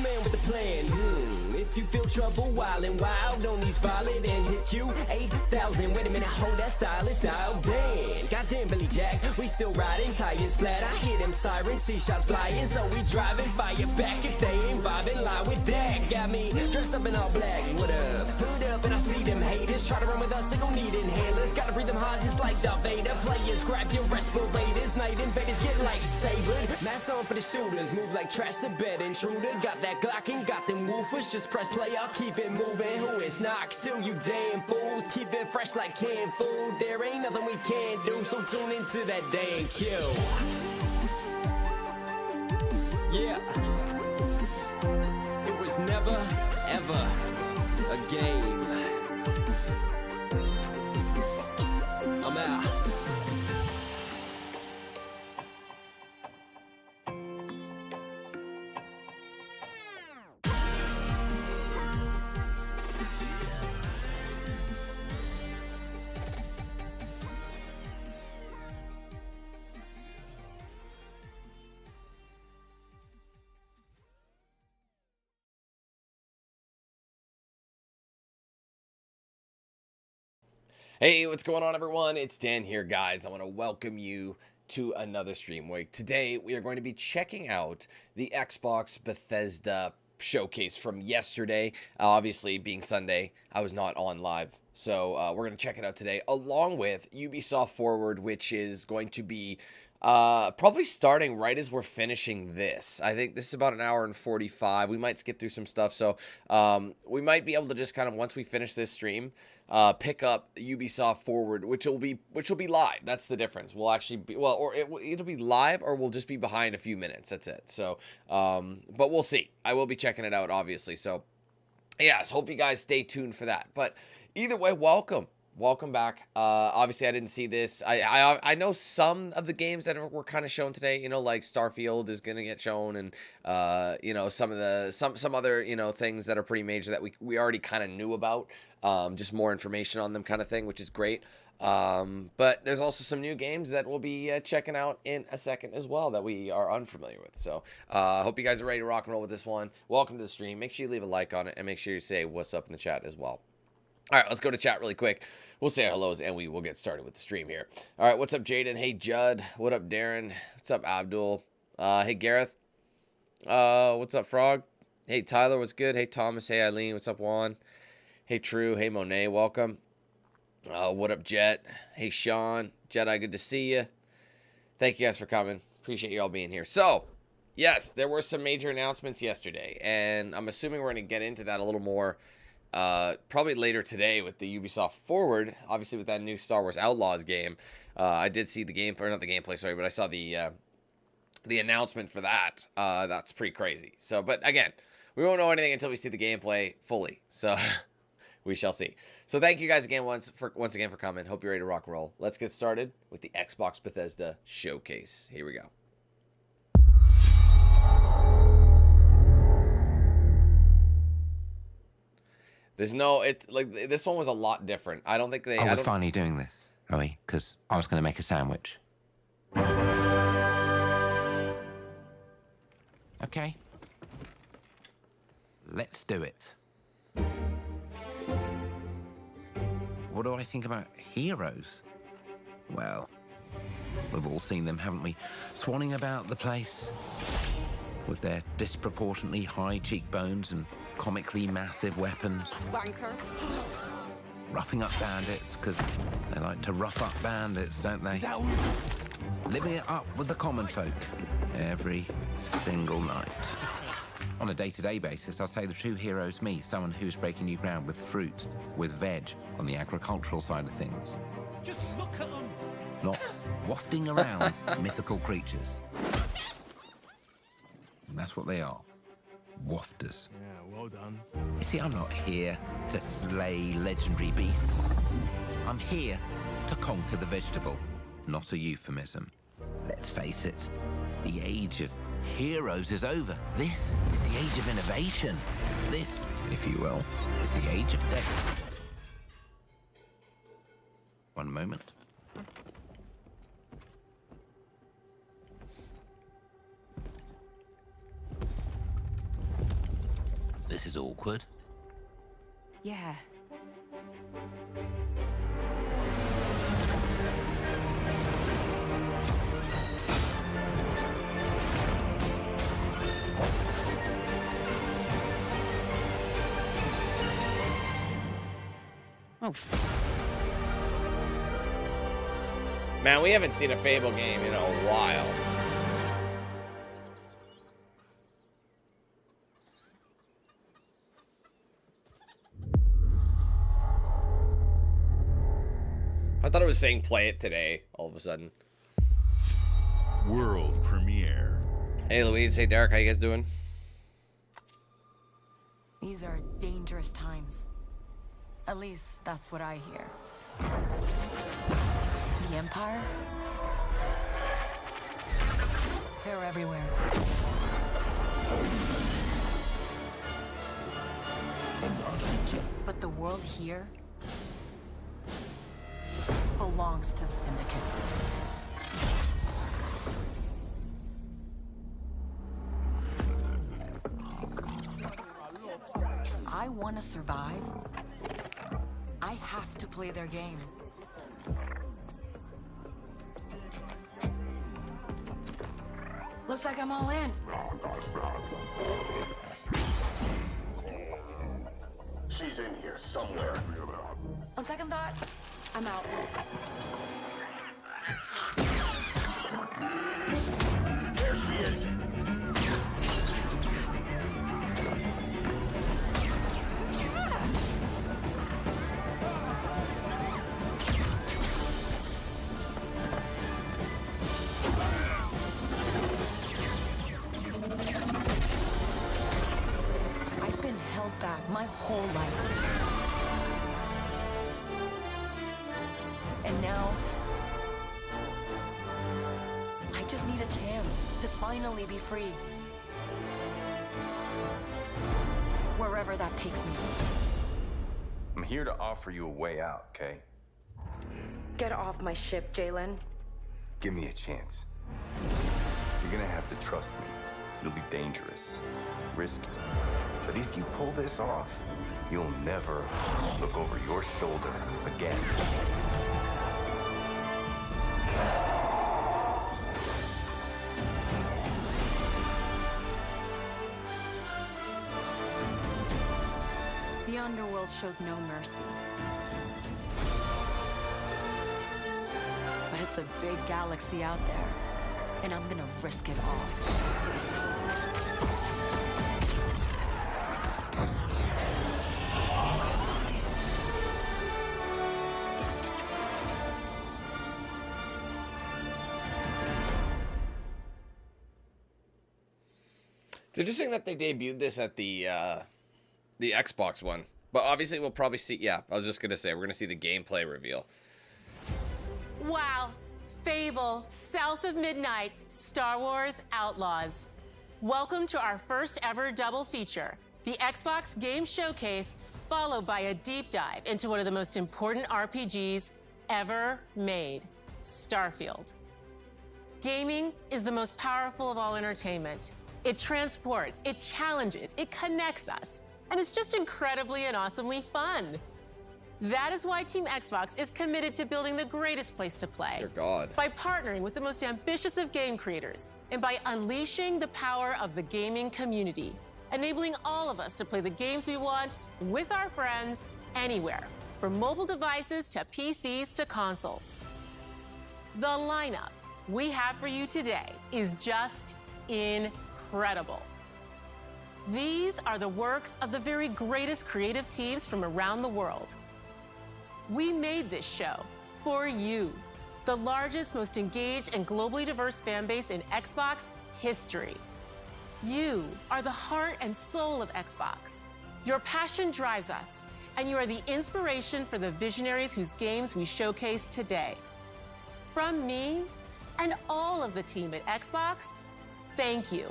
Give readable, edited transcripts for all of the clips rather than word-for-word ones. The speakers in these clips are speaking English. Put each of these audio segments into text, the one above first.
man with a plan. If you feel trouble wildin' wild on these violent DanQ8000. Wait a minute, hold that style is dialed in. Goddamn Billy Jack, we still riding tires flat. I hear them sirens, see shots flying, so we driving fire back. If they ain't vibing, lie with that. Got me dressed up in all black. What up? Hood up and I see them haters try to run with us. They gon' need inhalers. Gotta breathe them hard just like Darth Vader. Players grab your respirators. Night invaders get lightsabered. Mask on for the shooters. Move like trash to bed intruder. Got that Glock and got them woofers. Just press play, I'll keep it moving. Who is not? Still you damn fools. Keep it fresh like canned food. There ain't nothing we can't do. So tune into that DanQ. Yeah. It was never, ever a game. I'm out. Hey, what's going on, everyone? It's Dan here, guys. I want to welcome you to another stream week. Today, we are going to be checking out the Xbox Bethesda showcase from yesterday. Obviously, being Sunday, I was not on live. So, we're going to check it out today, along with Ubisoft Forward, which is going to be probably starting right as we're finishing this. I think this is about an hour and 45. We might skip through some stuff. So, we might be able to just kind of, once we finish this stream, pick up Ubisoft Forward, which will be live. That's the difference. We'll actually be, well, or it'll be live, or we'll just be behind a few minutes. That's it. So, but we'll see. I will be checking it out, obviously. So, yes, hope you guys stay tuned for that. But either way, welcome back. Obviously, I didn't see this. I know some of the games that were kind of shown today. You know, like Starfield is going to get shown, and you know, some other, you know, things that are pretty major that we already kind of knew about. Just more information on them, kind of thing, which is great. But there's also some new games that we'll be checking out in a second as well that we are unfamiliar with. So hope you guys are ready to rock and roll with this one. Welcome to the stream. Make sure you leave a like on it, and make sure you say what's up in the chat as well. All right, let's go to chat really quick. We'll say our hellos, and we will get started with the stream here. All right, what's up, Jaden? Hey, Judd. What up, Darren? What's up, Abdul? Hey, Gareth. What's up, Frog? Hey, Tyler. What's good? Hey, Thomas. Hey, Eileen. What's up, Juan? Hey, True. Hey, Monet. Welcome. What up, Jet? Hey, Sean. Jedi, good to see you. Thank you guys for coming. Appreciate you all being here. So, yes, there were some major announcements yesterday, and I'm assuming we're going to get into that a little more probably later today with the Ubisoft Forward, obviously with that new Star Wars Outlaws game. I did see the game, or not the gameplay, sorry, but I saw the announcement for that. That's pretty crazy. So, but again, we won't know anything until we see the gameplay fully. So, we shall see. So, thank you guys again once again for coming. Hope you're ready to rock and roll. Let's get started with the Xbox Bethesda showcase. Here we go. There's no, it's like, this one was a lot different. I don't think they... Oh, we're finally doing this, are we? Because I was going to make a sandwich. Okay. Let's do it. What do I think about heroes? Well, we've all seen them, haven't we? Swanning about the place with their disproportionately high cheekbones and comically massive weapons. Wanker. Roughing up bandits, because they like to rough up bandits, don't they? Living it up with the common folk every single night. On a day-to-day basis, I'd say the true hero is me, someone who's breaking new ground with fruit, with veg, on the agricultural side of things. Just look at them. Not wafting around mythical creatures. And that's what they are. Wafters. Yeah, well done. You see, I'm not here to slay legendary beasts. I'm here to conquer the vegetable, not a euphemism. Let's face it, the age of heroes is over. This is the age of innovation. This, if you will, is the age of death. One moment. is awkward. Yeah. Oh. Man, we haven't seen a Fable game in a while. I thought it was saying play it today, all of a sudden. World premiere. Hey, Louise. Hey, Derek. How you guys doing? These are dangerous times. At least that's what I hear. The Empire? They're everywhere. But the world here belongs to the syndicates. If I want to survive, I have to play their game. Looks like I'm all in. She's in here somewhere. On second thought, I'm out. There she is. I've been held back my whole life. And now, I just need a chance to finally be free. Wherever that takes me. I'm here to offer you a way out, okay? Get off my ship, Jalen. Give me a chance. You're gonna have to trust me. It'll be dangerous, risky. But if you pull this off, you'll never look over your shoulder again. The underworld shows no mercy. But it's a big galaxy out there, and I'm gonna risk it all. It's interesting that they debuted this at the Xbox one. But obviously we'll probably see, yeah, I was just going to say, we're going to see the gameplay reveal. Wow. Fable, South of Midnight, Star Wars Outlaws. Welcome to our first ever double feature, the Xbox Game Showcase, followed by a deep dive into one of the most important RPGs ever made, Starfield. Gaming is the most powerful of all entertainment. It transports, it challenges, it connects us, and it's just incredibly and awesomely fun. That is why Team Xbox is committed to building the greatest place to play. Dear God. By partnering with the most ambitious of game creators, and by unleashing the power of the gaming community, enabling all of us to play the games we want with our friends anywhere, from mobile devices to PCs to consoles. The lineup we have for you today is just incredible. These are the works of the very greatest creative teams from around the world. We made this show for you, the largest, most engaged, and globally diverse fan base in Xbox history. You are the heart and soul of Xbox. Your passion drives us, and you are the inspiration for the visionaries whose games we showcase today. From me and all of the team at Xbox, thank you.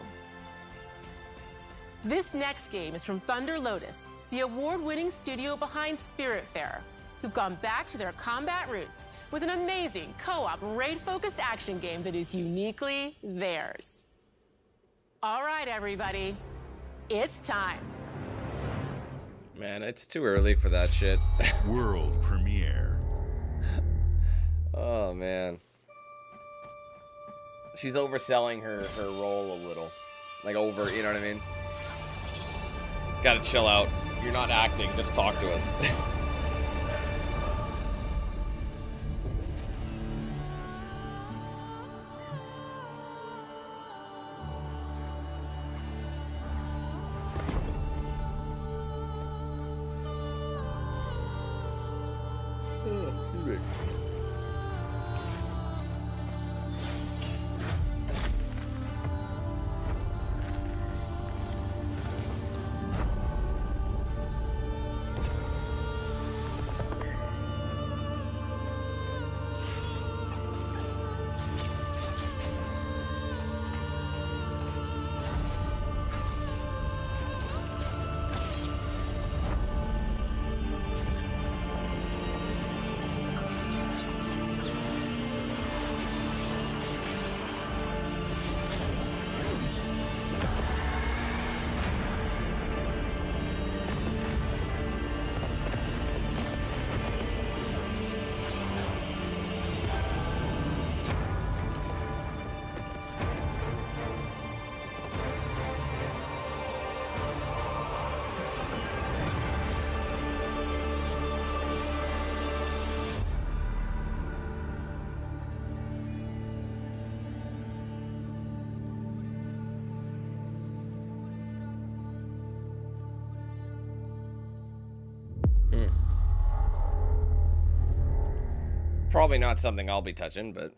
This next game is from Thunder Lotus, the award-winning studio behind Spiritfarer, who've gone back to their combat roots with an amazing co-op raid-focused action game that is uniquely theirs. All right, everybody, it's time. Man, it's too early for that shit. World premiere. Oh, man. She's overselling her role a little. Like, you know what I mean? Gotta chill out. You're not acting, just talk to us. Probably not something I'll be touching, but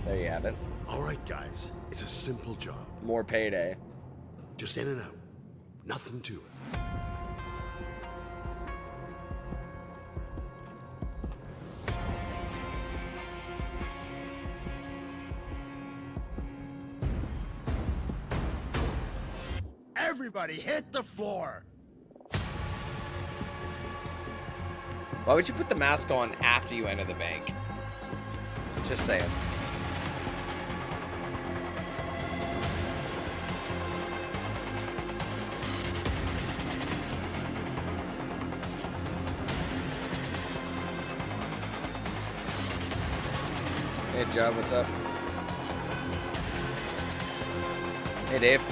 there you have it. All right, guys, it's a simple job. More Payday. Just in and out. Nothing to it. Everybody hit the floor! Why would you put the mask on after you enter the bank? Just saying. Hey, John, what's up? Hey, Dave.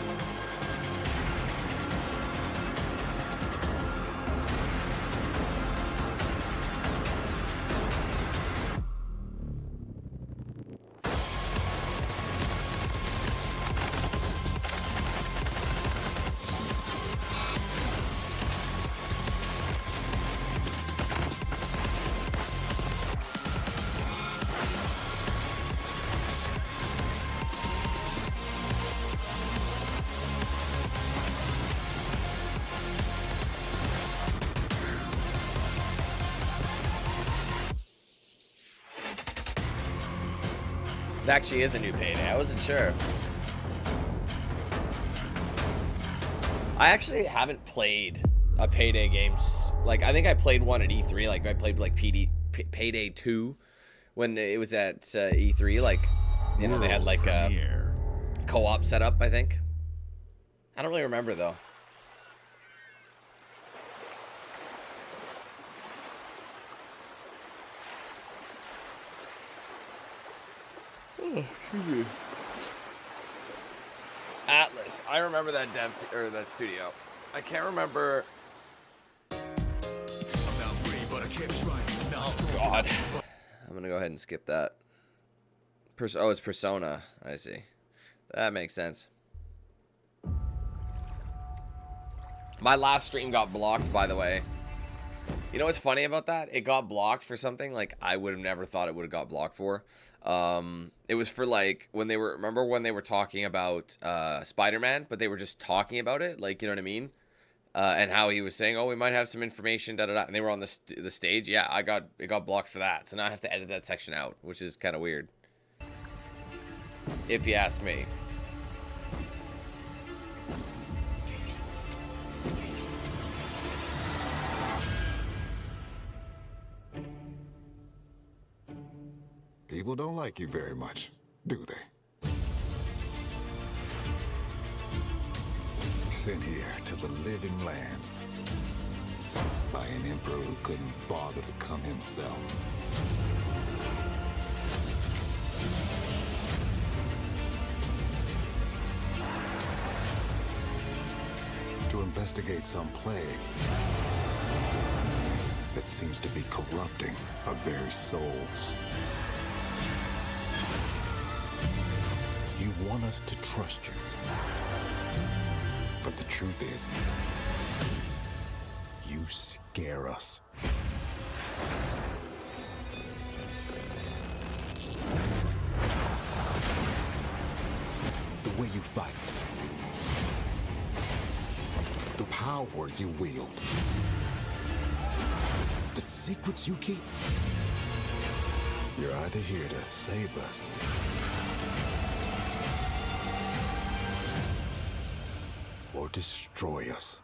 It actually is a new Payday. I wasn't sure. I actually haven't played a Payday game. Like, I think I played one at E3. Like, I played like Payday 2 when it was at E3. Like, you know, they had like a co-op setup, I think. I don't really remember though. Atlas. I remember that or that studio. I can't remember. Oh God. I'm gonna go ahead and skip that. Oh, it's Persona. I see. That makes sense. My last stream got blocked, by the way. You know what's funny about that? It got blocked for something like I would have never thought it would have got blocked for. It was for like when they were, remember when they were talking about Spider-Man, but they were just talking about it, like, you know what I mean? And how he was saying, oh, we might have some information, da da da, and they were on the stage. Yeah, it got blocked for that, so now I have to edit that section out, which is kind of weird, if you ask me. People don't like you very much, do they? sent here to the living lands by an emperor who couldn't bother to come himself. To investigate some plague that seems to be corrupting our very souls. You want us to trust you. But the truth is, you scare us. The way you fight. The power you wield. The secrets you keep. You're either here to save us or destroy us.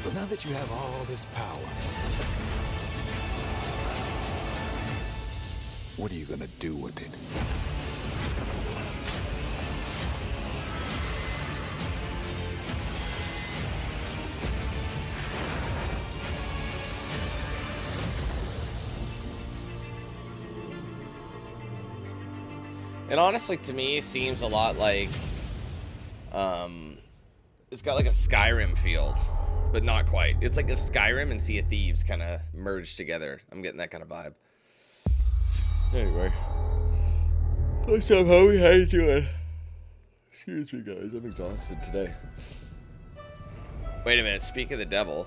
So now that you have all this power, what are you gonna do with it? And honestly, to me, it seems a lot like, it's got like a Skyrim feel, but not quite. It's like if Skyrim and Sea of Thieves kind of merged together. I'm getting that kind of vibe. Anyway, what's up, homie? How you doing? Excuse me, guys. I'm exhausted today. Wait a minute. Speak of the devil.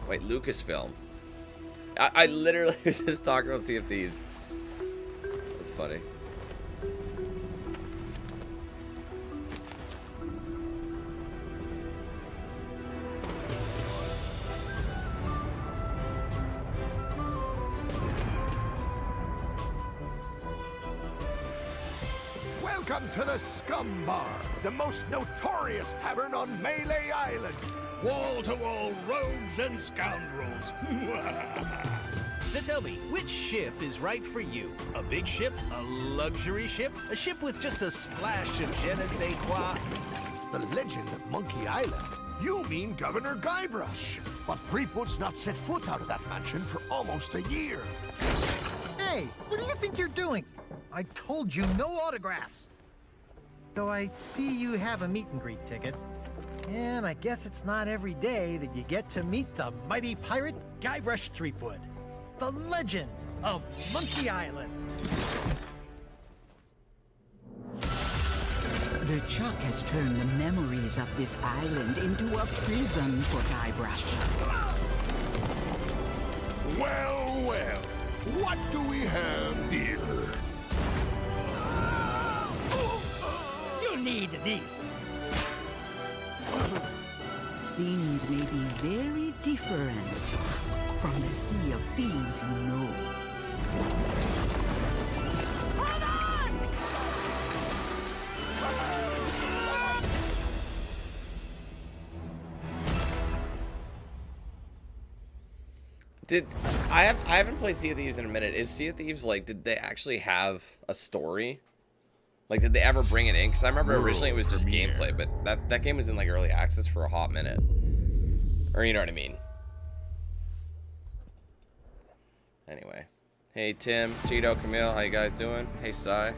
Wait, Lucasfilm. I literally was just talking about Sea of Thieves. That's funny. Welcome to the Scum Bar, the most notorious tavern on Melee Island. Wall-to-wall rogues and scoundrels. So tell me, which ship is right for you? A big ship? A luxury ship? A ship with just a splash of je ne sais quoi? The legend of Monkey Island? You mean Governor Guybrush. But Threepwood's not set foot out of that mansion for almost a year. Hey, what do you think you're doing? I told you no autographs. Though I see you have a meet and greet ticket. And I guess it's not every day that you get to meet the mighty pirate Guybrush Threepwood, the legend of Monkey Island. The Chuck has turned the memories of this island into a prison for Guybrush. Well, well, what do we have here? You need these. Things may be very different from the Sea of Thieves you know. Hold on! I haven't played Sea of Thieves in a minute. Is Sea of Thieves, like, did they actually have a story? Like, did they ever bring it in? Because I remember originally it was just gameplay, but that game was in, like, early access for a hot minute. Or, you know what I mean? Anyway. Hey, Tim, Tito, Camille, how you guys doing? Hey, Sai.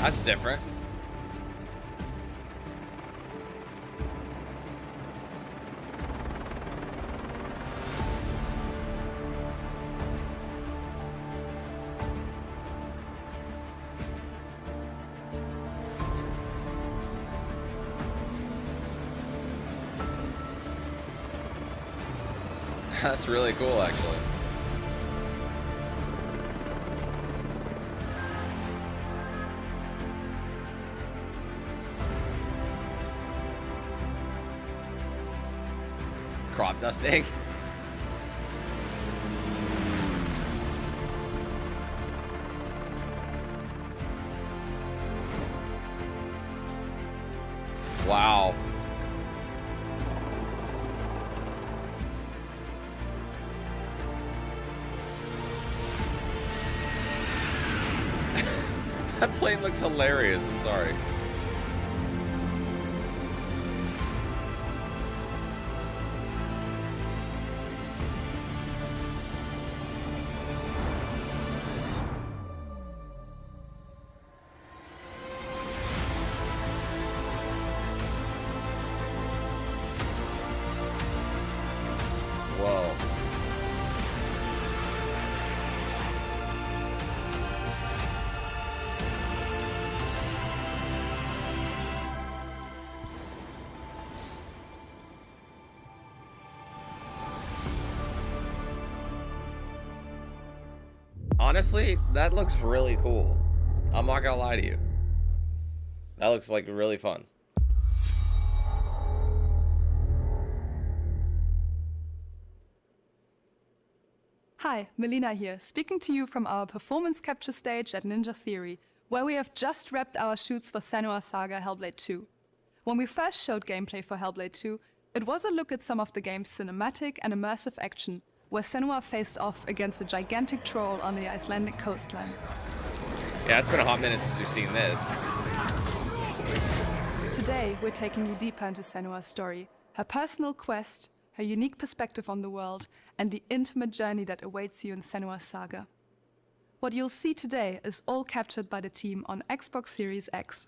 That's different. That's really cool, actually. Dusting. Wow. That plane looks hilarious, I'm sorry. Whoa. Honestly, that looks really cool. I'm not gonna lie to you. That looks like really fun. Hi, Melina here, speaking to you from our performance capture stage at Ninja Theory, where we have just wrapped our shoots for Senua Saga Hellblade 2. When we first showed gameplay for Hellblade 2, it was a look at some of the game's cinematic and immersive action, where Senua faced off against a gigantic troll on the Icelandic coastline. Yeah, it's been a hot minute since we've seen this. Today, we're taking you deeper into Senua's story, her personal quest, her unique perspective on the world, and the intimate journey that awaits you in Senua Saga. What you'll see today is all captured by the team on Xbox Series X.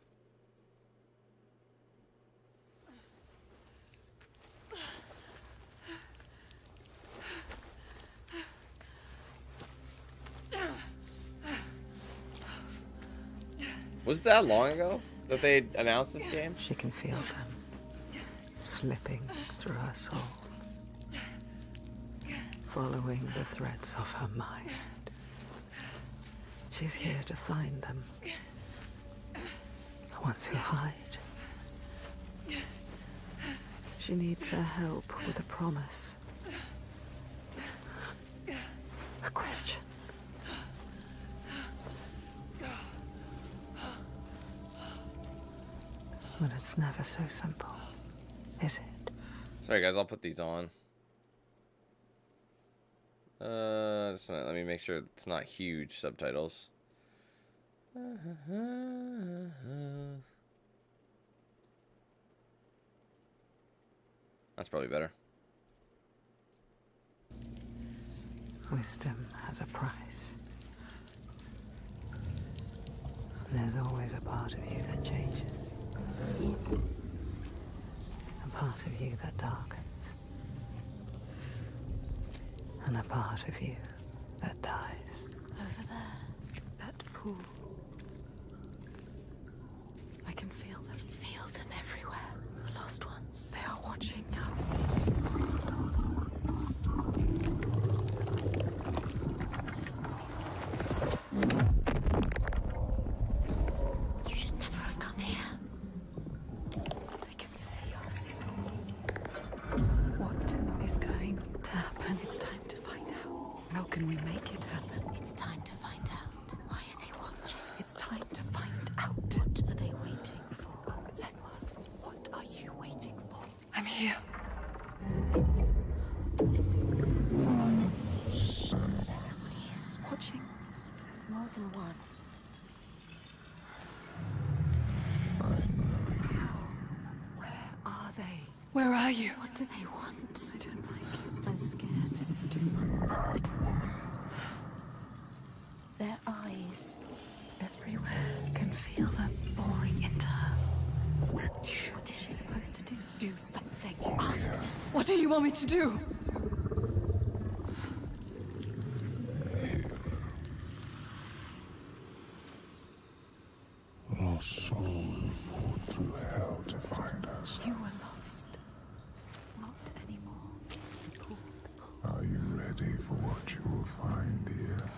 Was it that long ago that they announced this game? She can feel them slipping through her soul, following the threads of her mind. She's here to find them, the ones who hide. She needs their help with a promise, a question. But it's never so simple, is it? Sorry guys, I'll put these on. Just let me make sure it's not huge subtitles. That's probably better. Wisdom has a price. There's always a part of you that changes. A part of you that darkens. And a part of you that dies. Over there, that pool. I can feel them. Feel them everywhere. The lost ones. They are watching us. You should never have come here. They can see us. What is going to happen? It's time to find out. How can we make it happen? It's time to find out. Why are they watching? It's time to find out. What are they waiting for? Senua, what are you waiting for? I'm here. Watching. More than one. Where are they? Where are you? What do they want? I don't like it. I'm scared. This is too much. Bad woman. Their eyes. Everywhere. Can feel them boring into her. Witch. What is she supposed to do? Do something. Ask them. What do you want me to do? Lost souls fought through hell to find us. You were lost. Not anymore. Are you ready for what you will find here?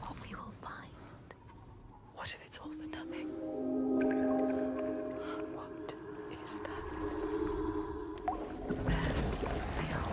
What we will find. What if it's all for nothing? What is that? There. They are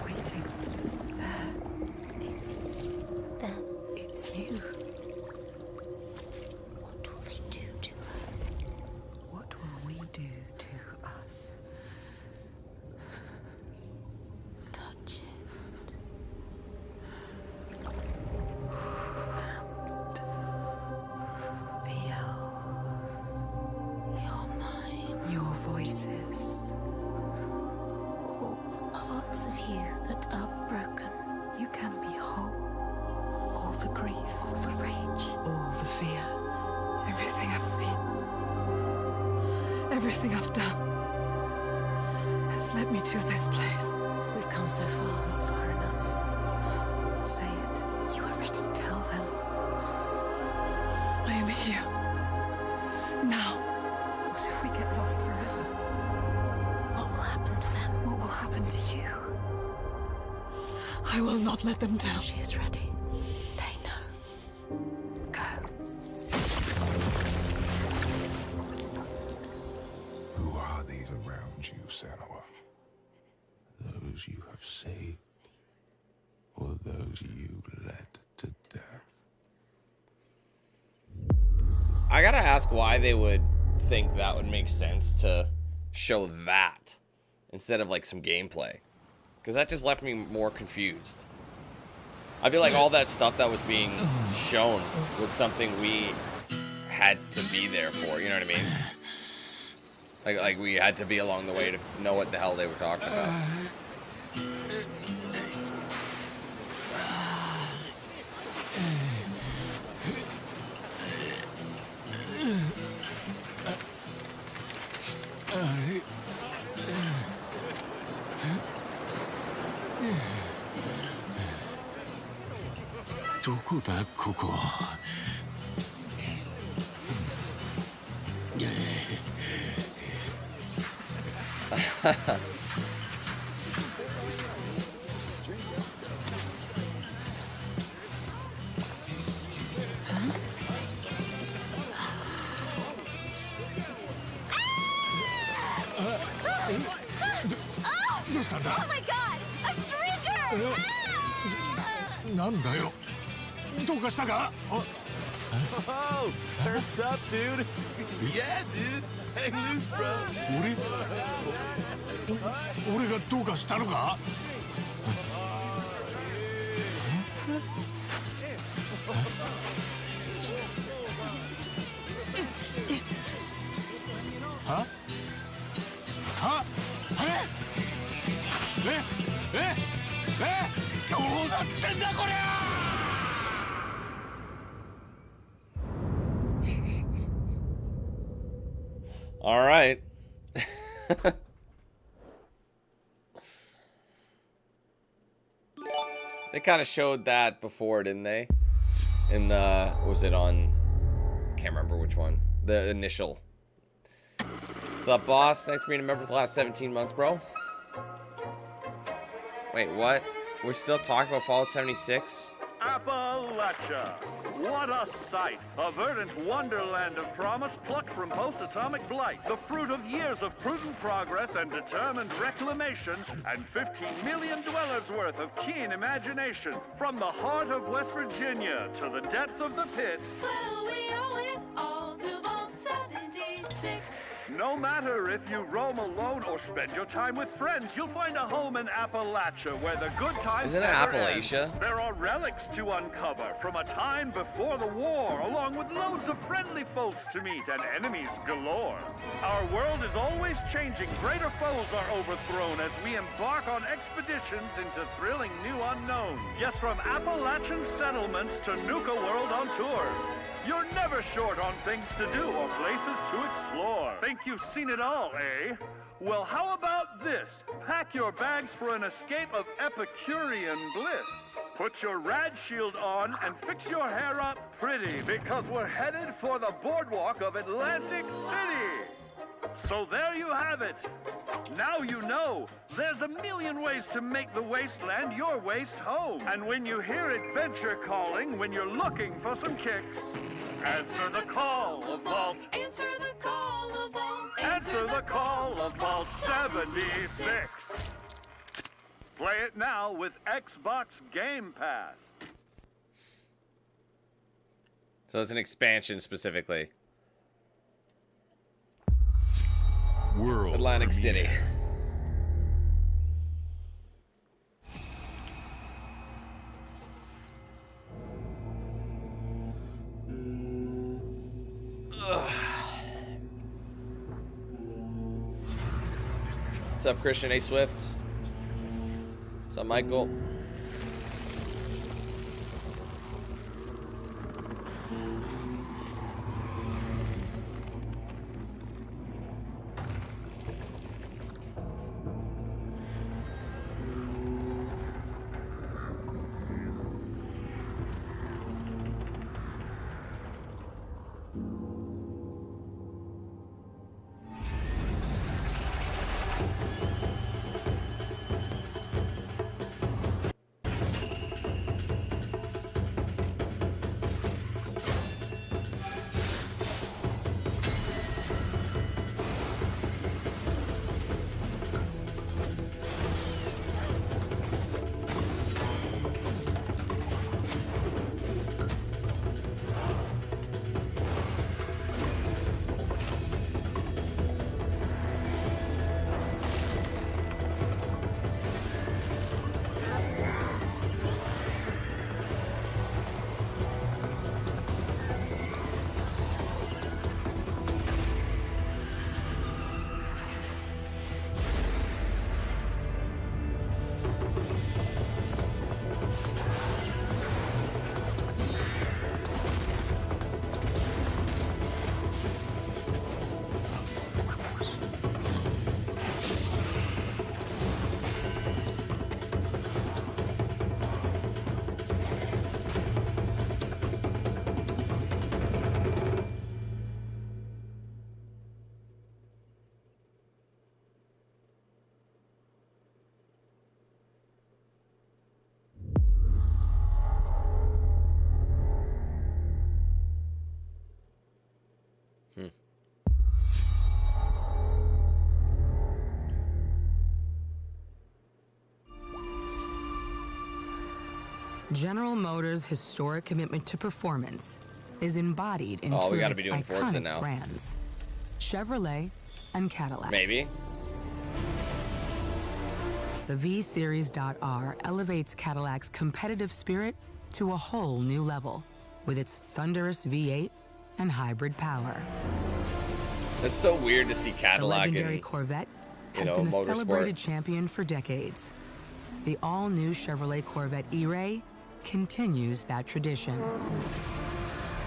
fear. Everything I've seen, everything I've done has led me to this place. We've come so far, not far enough. Say it. You are ready. Tell them. I am here. Now. What if we get lost forever? What will happen to them? What will happen to you? I will not let them down. She is ready. They know. Go. Who are these around you, Senua? Those you have saved, or those you led to death? I gotta ask why they would think that would make sense to show that instead of like some gameplay, because that just left me more confused. I feel like all that stuff that was being shown was something we had to be there for, you know what I mean? Like we had to be along the way to know what the hell they were talking about. Oh my god! A stranger! Oh, surf's up, dude. Yeah, dude. Hang loose, bro. 俺がどうかしたのか? Huh? Huh? どうなってんだこりゃ! All right. They kind of showed that before, didn't they? In the, was it on, can't remember which one. The initial. What's up, boss? Thanks for being a member for the last 17 months, bro. Wait, what? We're still talking about Fallout 76? Appalachia. What a sight. A verdant wonderland of promise plucked from post-atomic blight. The fruit of years of prudent progress and determined reclamation, and 15 million dwellers worth of keen imagination. From the heart of West Virginia to the depths of the pit. Well, we owe it all to Vault 76. No matter if you roam alone or spend your time with friends, you'll find a home in Appalachia where the good times Isn't it never Appalachia? end. There are relics to uncover from a time before the war, along with loads of friendly folks to meet and enemies galore. Our world is always changing. Greater foes are overthrown as we embark on expeditions into thrilling new unknowns. Yes, from Appalachian settlements to Nuka World on tour. You're never short on things to do or places to explore. Think you've seen it all, eh? Well, how about this? Pack your bags for an escape of Epicurean bliss. Put your rad shield on and fix your hair up pretty, because we're headed for the boardwalk of Atlantic City. So there you have it. Now you know. There's a million ways to make the wasteland your waste home. And when you hear adventure calling, when you're looking for some kicks, answer the call of Vault. Answer the call of Vault. Answer the call of Vault 76. Play it now with Xbox Game Pass. So it's an expansion specifically. World Atlantic premiere. City. What's up, Christian A. Swift? What's up, Michael? General Motors' historic commitment to performance is embodied in two we of gotta its be doing Forza iconic now. brands, Chevrolet and Cadillac. Maybe. The V-Series.R elevates Cadillac's competitive spirit to a whole new level with its thunderous V8 and hybrid power. It's so weird to see The Cadillac legendary in, Corvette you has know, been a motorsport. celebrated champion for decades. The all-new Chevrolet Corvette E-Ray continues that tradition.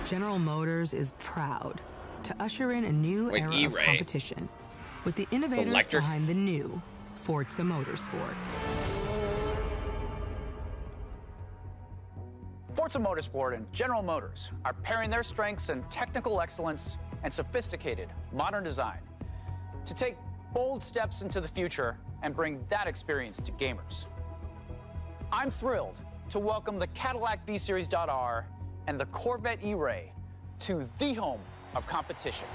General Motors is proud to usher in a new Wait, era of E-Ray? competition with the innovators electric? behind the new Forza Motorsport. Forza Motorsport and General Motors are pairing their strengths in technical excellence and sophisticated modern design to take bold steps into the future and bring that experience to gamers. I'm thrilled to welcome the Cadillac V-Series.R and the Corvette E-Ray to the home of competition.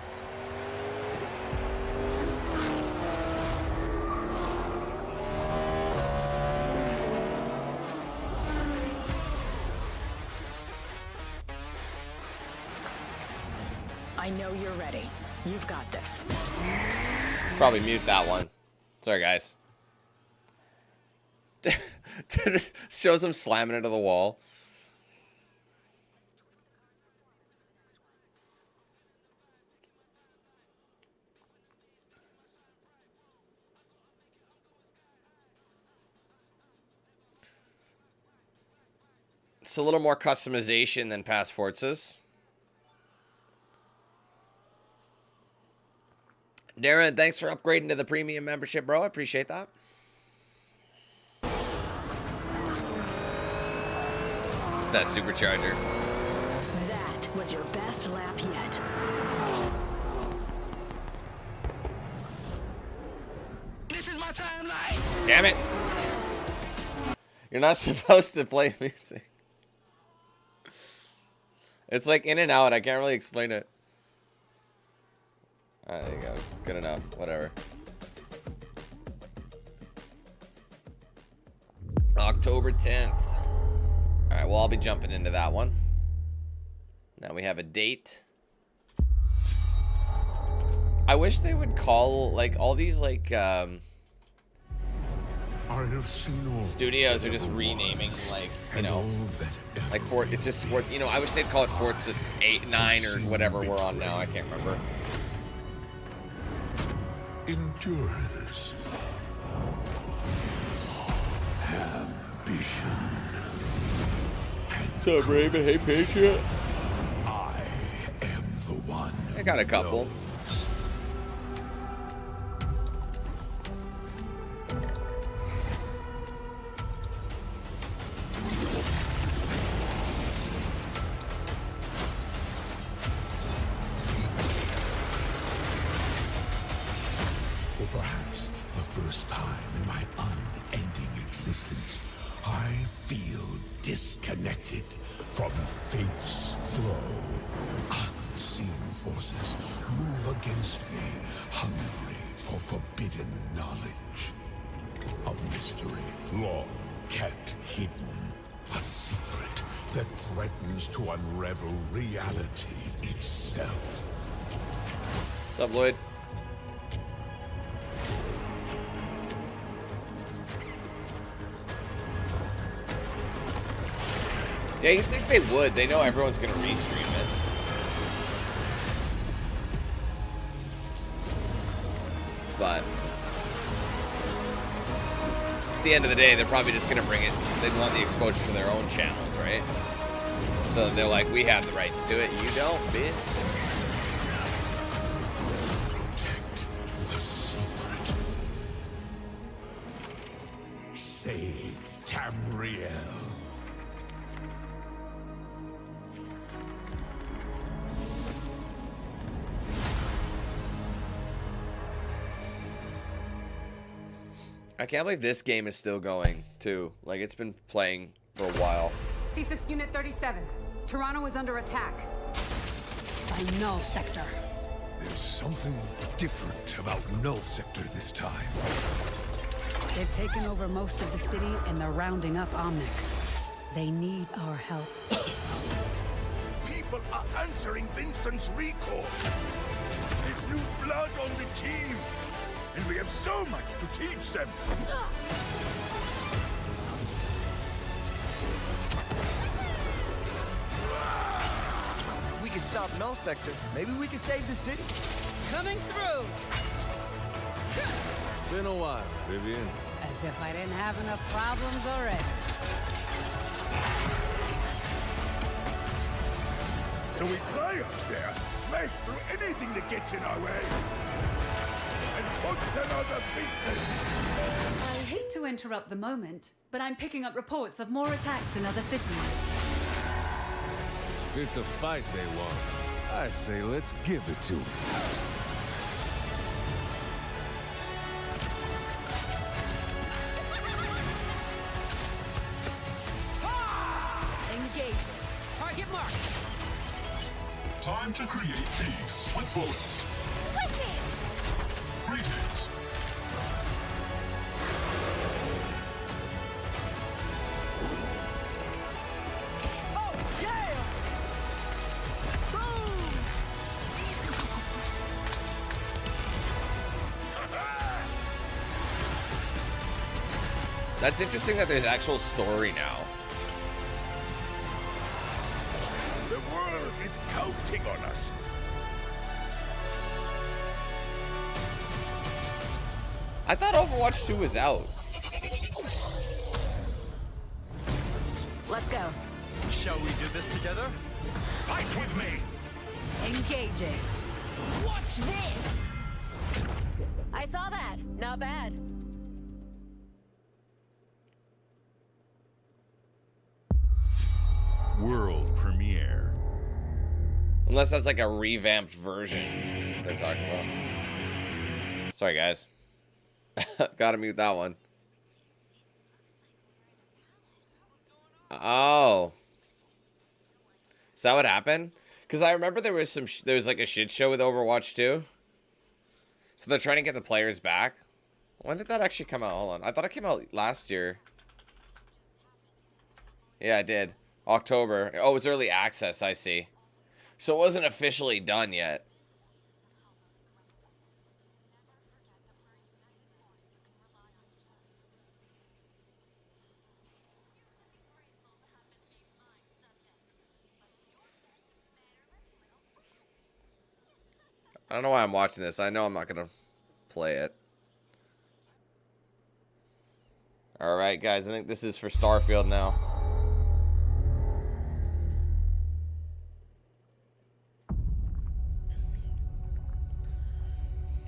I know you're ready. You've got this. Probably mute that one. Sorry, guys. Shows him slamming into the wall. It's a little more customization than past Forzas. Darren, thanks for upgrading to the premium membership, bro. I appreciate that. It's that supercharger. That was your best lap yet. This is my timeline. Damn it. You're not supposed to play music. It's like in and out. I can't really explain it. There you go. Good enough. Whatever. October 10th. Alright, well, I'll be jumping into that one. Now we have a date. I wish they would call, like, all these, like, studios are just renaming, like, you know, like, it's just, you know, I wish they'd call it Forza 8, 9, or whatever we're on now. I can't remember. Endurance. Ambition. What's up, Raven? Hey, Patriot. I am the one. I got a couple. For perhaps the first time in my unending existence, I feel disconnected from fate's flow. Unseen forces move against me, hungry for forbidden knowledge. A mystery long kept hidden. A secret that threatens to unravel reality itself. What's up, Lloyd? Yeah, you think they would. They know everyone's going to restream it. But at the end of the day, they're probably just going to bring it. They want the exposure to their own channels, right? So they're like, we have the rights to it. You don't, bitch. Protect the secret. Save Tamriel. I can't believe this game is still going, too. Like, it's been playing for a while. C6 Unit 37. Toronto is under attack. By Null Sector. There's something different about Null Sector this time. They've taken over most of the city and they're rounding up Omnics. They need our help. People are answering Vincent's recall. There's new blood on the team, and we have so much to teach them. If we can stop Null Sector, maybe we can save the city. Coming through! Been a while, Vivian. As if I didn't have enough problems already. So we fly up there, smash through anything that gets in our way, and what's another business? I hate to interrupt the moment, but I'm picking up reports of more attacks in other cities. It's a fight they want. I say let's give it to them. Engage. Target marked. Time to create peace with bullets. Greetings. Oh, yeah! Boom! That's interesting that there's actual story now. The world is counting on us. I thought Overwatch 2 was out. Let's go. Shall we do this together? Fight with me! Engaging. Watch this! I saw that. Not bad. World premiere. Unless that's like a revamped version they're talking about. Sorry, guys. Gotta mute that one. Oh. Is that what happened? Because I remember there was there was like a shit show with Overwatch 2. So they're trying to get the players back. When did that actually come out? Hold on. I thought it came out last year. Yeah, I did. October. Oh, it was early access, I see. So it wasn't officially done yet. I don't know why I'm watching this. I know I'm not going to play it. Alright, guys. I think this is for Starfield now.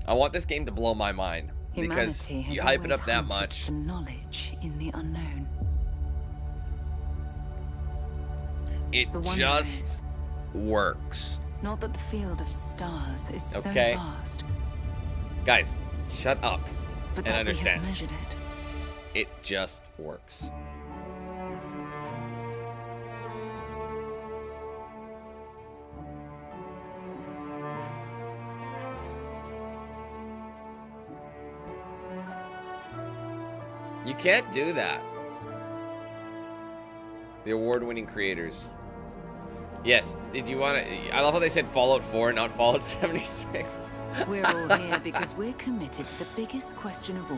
I want this game to blow my mind. Because you hype it up that much. For knowledge in the unknown. It just works. Not that the field of stars is so Okay. vast, Guys, shut up but and that understand. we have measured it. It just works. You can't do that. The award-winning creators. Yes, did you want to... I love how they said Fallout 4, not Fallout 76. We're all here because we're committed to the biggest question of all.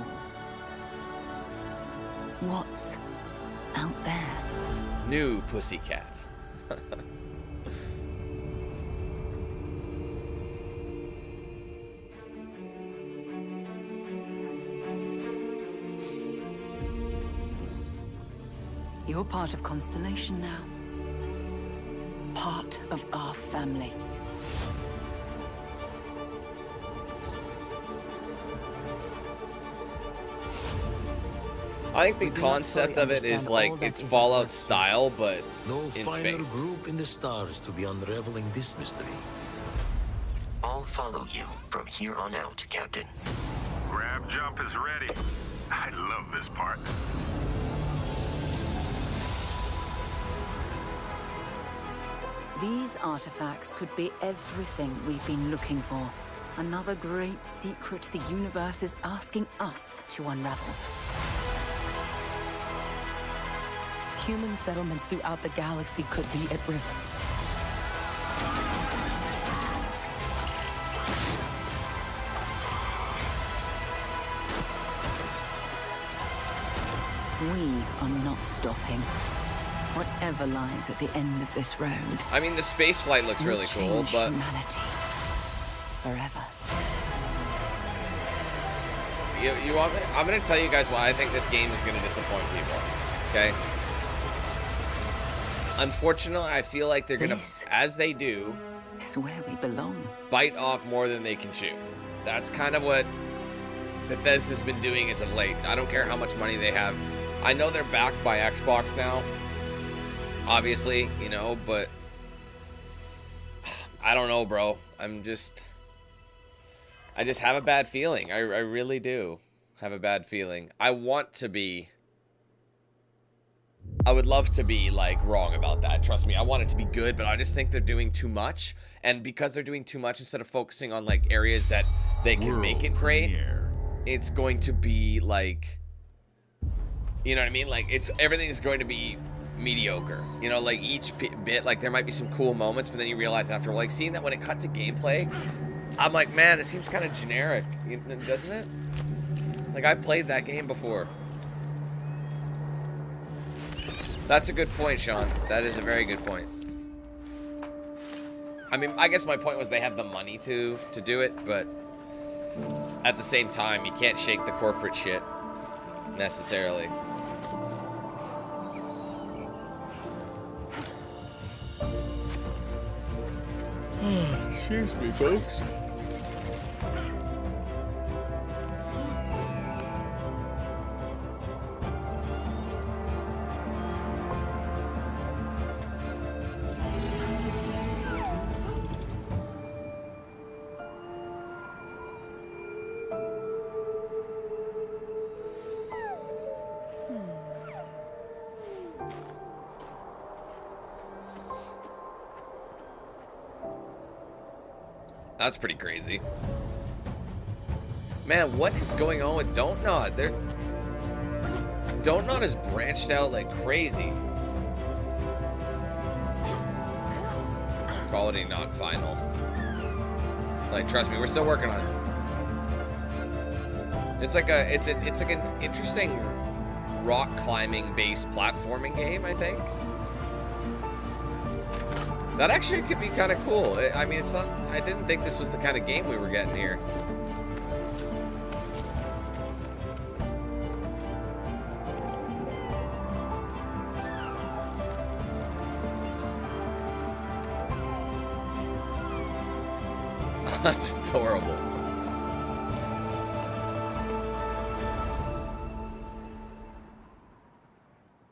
What's out there? New Pussycat. You're part of Constellation now. Part of our family. I think the concept of it is like it's Fallout style, but No in finer space. group in the stars to be unraveling this mystery. I'll follow you from here on out, Captain. Grab jump is ready. I love this part. These artifacts could be everything we've been looking for. Another great secret the universe is asking us to unravel. human settlements throughout the galaxy could be at risk. We are not stopping. Whatever lies at the end of this road. I mean, the space flight looks really cool, but humanity forever. You want me? I'm gonna tell you guys why I think this game is gonna disappoint people. Okay. Unfortunately, I feel like they're gonna, as they do, is where we belong. Bite off more than they can chew. That's kind of what Bethesda's been doing as of late. I don't care how much money they have. I know they're backed by Xbox now, obviously, you know, but I don't know, bro. I just have a bad feeling. I really do have a bad feeling. I would love to be, like, wrong about that. Trust me, I want it to be good, but I just think they're doing too much. And because they're doing too much, instead of focusing on, like, areas that they can make it great, it's going to be, like, you know what I mean? Like, everything is going to be mediocre. You know, like, each bit, like, there might be some cool moments, but then you realize after, like, seeing that when it cut to gameplay, I'm like, man, it seems kind of generic, doesn't it? Like, I played that game before. That's a good point, Sean. That is a very good point. I mean, I guess my point was they have the money to do it, but at the same time, you can't shake the corporate shit necessarily. Excuse me, folks. That's pretty crazy. Man, what is going on with Don't Nod? Don't Nod is branched out like crazy. Quality not final. Like, trust me, we're still working on it. It's like an interesting rock climbing based platforming game, I think. That actually could be kind of cool. I mean, it's not. I didn't think this was the kind of game we were getting here. That's adorable.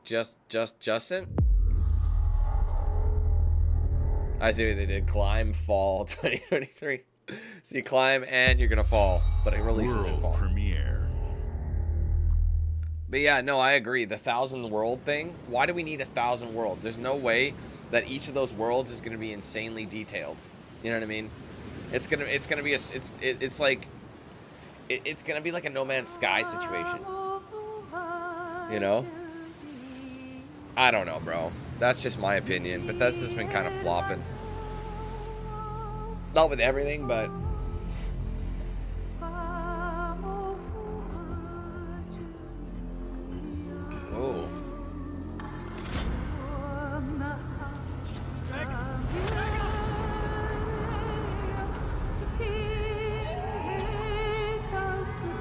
Justin? I see what they did. Climb, fall, 2023. So you climb and you're gonna fall, but it releases in fall. Premiere. But yeah, no, I agree. The 1,000 world thing. Why do we need 1,000 worlds? There's no way that each of those worlds is gonna be insanely detailed. You know what I mean? It's gonna be it's gonna be like a No Man's Sky situation. You know? I don't know, bro. That's just my opinion. Bethesda's been kind of flopping. Not with everything, but... Whoa.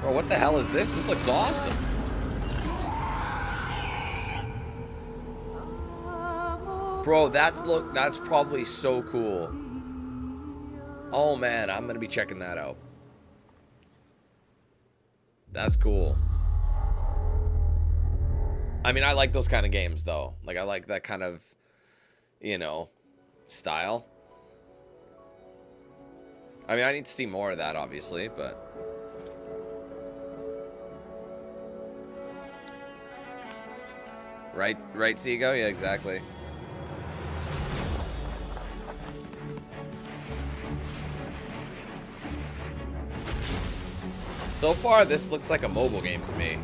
Bro, what the hell is this? This looks awesome. Bro, that's probably so cool. Oh man, I'm gonna be checking that out. That's cool. I mean, I like those kind of games though. Like, I like that kind of, you know, style. I mean, I need to see more of that, obviously, but... Right, Seago? Yeah, exactly. So far, this looks like a mobile game to me.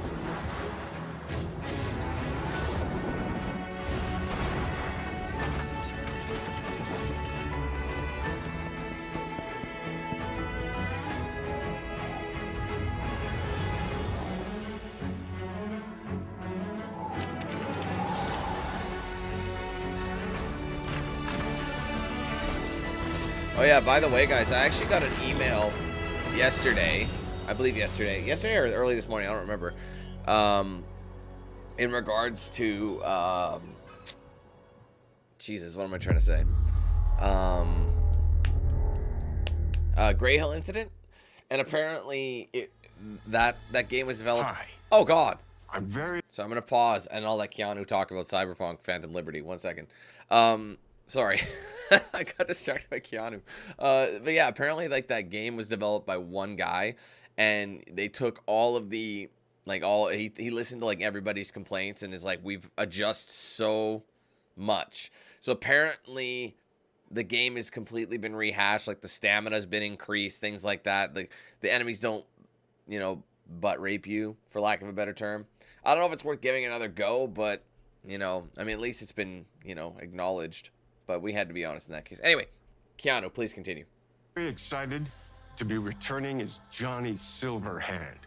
Oh yeah, by the way, guys, I actually got an email yesterday. I believe yesterday or early this morning. I don't remember. In regards to Jesus, what am I trying to say? Grey Hill incident, and apparently that game was developed. Hi. Oh God. I'm very. So I'm gonna pause and I'll let Keanu talk about Cyberpunk Phantom Liberty. 1 second. Sorry. I got distracted by Keanu. But yeah, apparently like that game was developed by one guy, and they took all of the he listened to like everybody's complaints and is like, we've adjusted so much. So apparently the game has completely been rehashed. Like the stamina's been increased, things like that. The enemies don't, you know, butt rape you, for lack of a better term. I don't know if it's worth giving another go, but you know, I mean, at least it's been, you know, acknowledged. But we had to be honest in that case. Anyway, Keanu, please continue. Very excited to be returning as Johnny Silverhand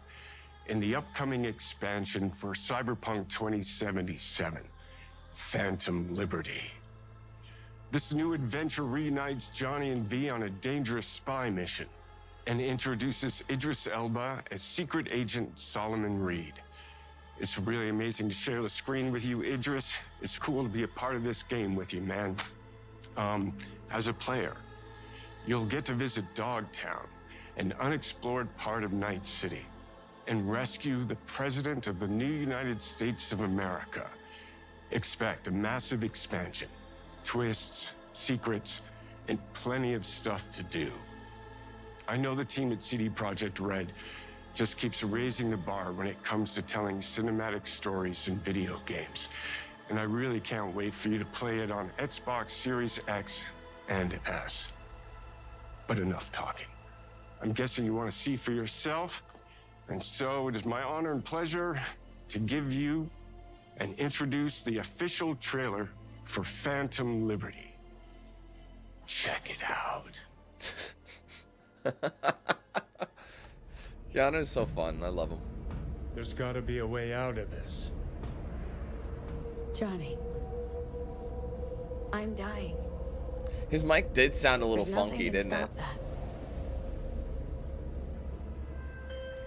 in the upcoming expansion for Cyberpunk 2077, Phantom Liberty. This new adventure reunites Johnny and V on a dangerous spy mission and introduces Idris Elba as secret agent Solomon Reed. It's really amazing to share the screen with you, Idris. It's cool to be a part of this game with you, man. As a player, you'll get to visit Dogtown, an unexplored part of Night City, and rescue the President of the new United States of America. Expect a massive expansion, twists, secrets, and plenty of stuff to do. I know the team at CD Projekt Red just keeps raising the bar when it comes to telling cinematic stories in video games. And I really can't wait for you to play it on Xbox Series X and S. But enough talking. I'm guessing you want to see for yourself. And so it is my honor and pleasure to give you and introduce the official trailer for Phantom Liberty. Check it out. Keanu's so fun. I love him. There's got to be a way out of this. Johnny, I'm dying. His mic did sound a little There's funky, nothing didn't can it? stop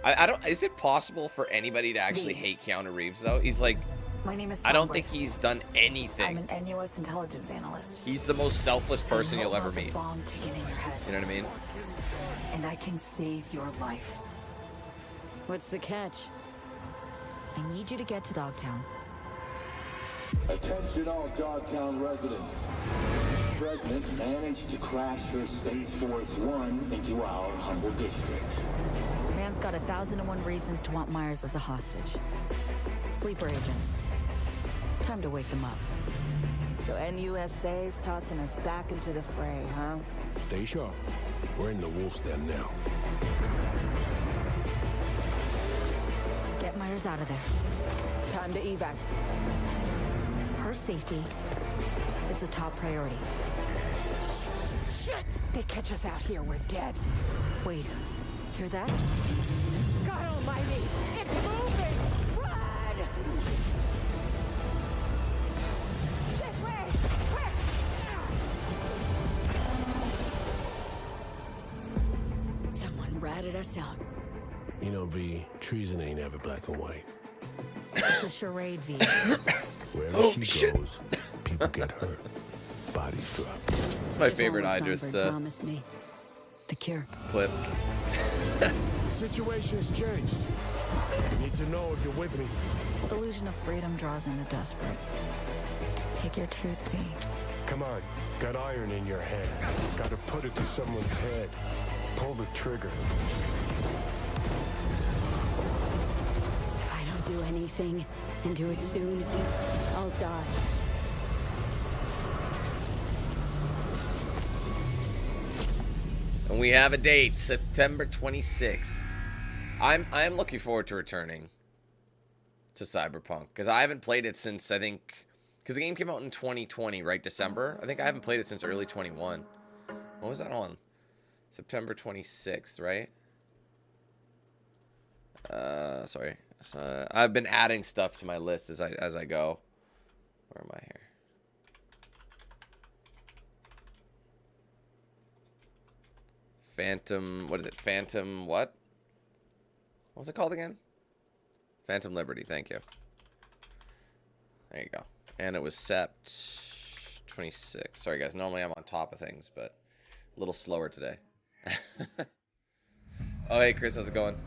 that. I don't. Is it possible for anybody to actually hate Keanu Reeves though? He's like, My name is I don't Sombra. think he's done anything. I'm an NUS intelligence analyst. He's the most selfless person you'll ever I know meet. about the bomb ticking in your head. You know what I mean? And I can save your life. What's the catch? I need you to get to Dogtown. Attention all Dogtown residents. The President managed to crash her Space Force One into our humble district. Man's got 1,001 reasons to want Myers as a hostage. Sleeper agents. Time to wake them up. So NUSA's tossing us back into the fray, huh? Stay sharp. We're in the wolf's den now. Get Myers out of there. Time to evac. Her safety is the top priority. Shit! They catch us out here, we're dead. Wait, hear that? God almighty! It's moving! Run! This way! Quick! Someone ratted us out. You know, V, treason ain't ever black and white. It's a charade, V. Wherever she goes, people get hurt. Bodies drop. It's my favorite Idris promised me the cure. clip. The situation's changed. You need to know if you're with me. Illusion of freedom draws in the desperate. Pick your truth, V. Come on, got iron in your hand. Gotta put it to someone's head. Pull the trigger. If I don't do anything and do it soon, I'll die. And we have a date, September 26th. I'm looking forward to returning to Cyberpunk because I haven't played it since, I think, because the game came out in 2020, right? December. I think I haven't played it since early 21. What was that on? September 26th, right? Sorry. I've been adding stuff to my list as I go. Where am I here? Phantom, what is it? Phantom what? What was it called again? Phantom Liberty, thank you. There you go. And it was Sept 26. Sorry guys, normally I'm on top of things, but a little slower today. Oh hey Chris, how's it going?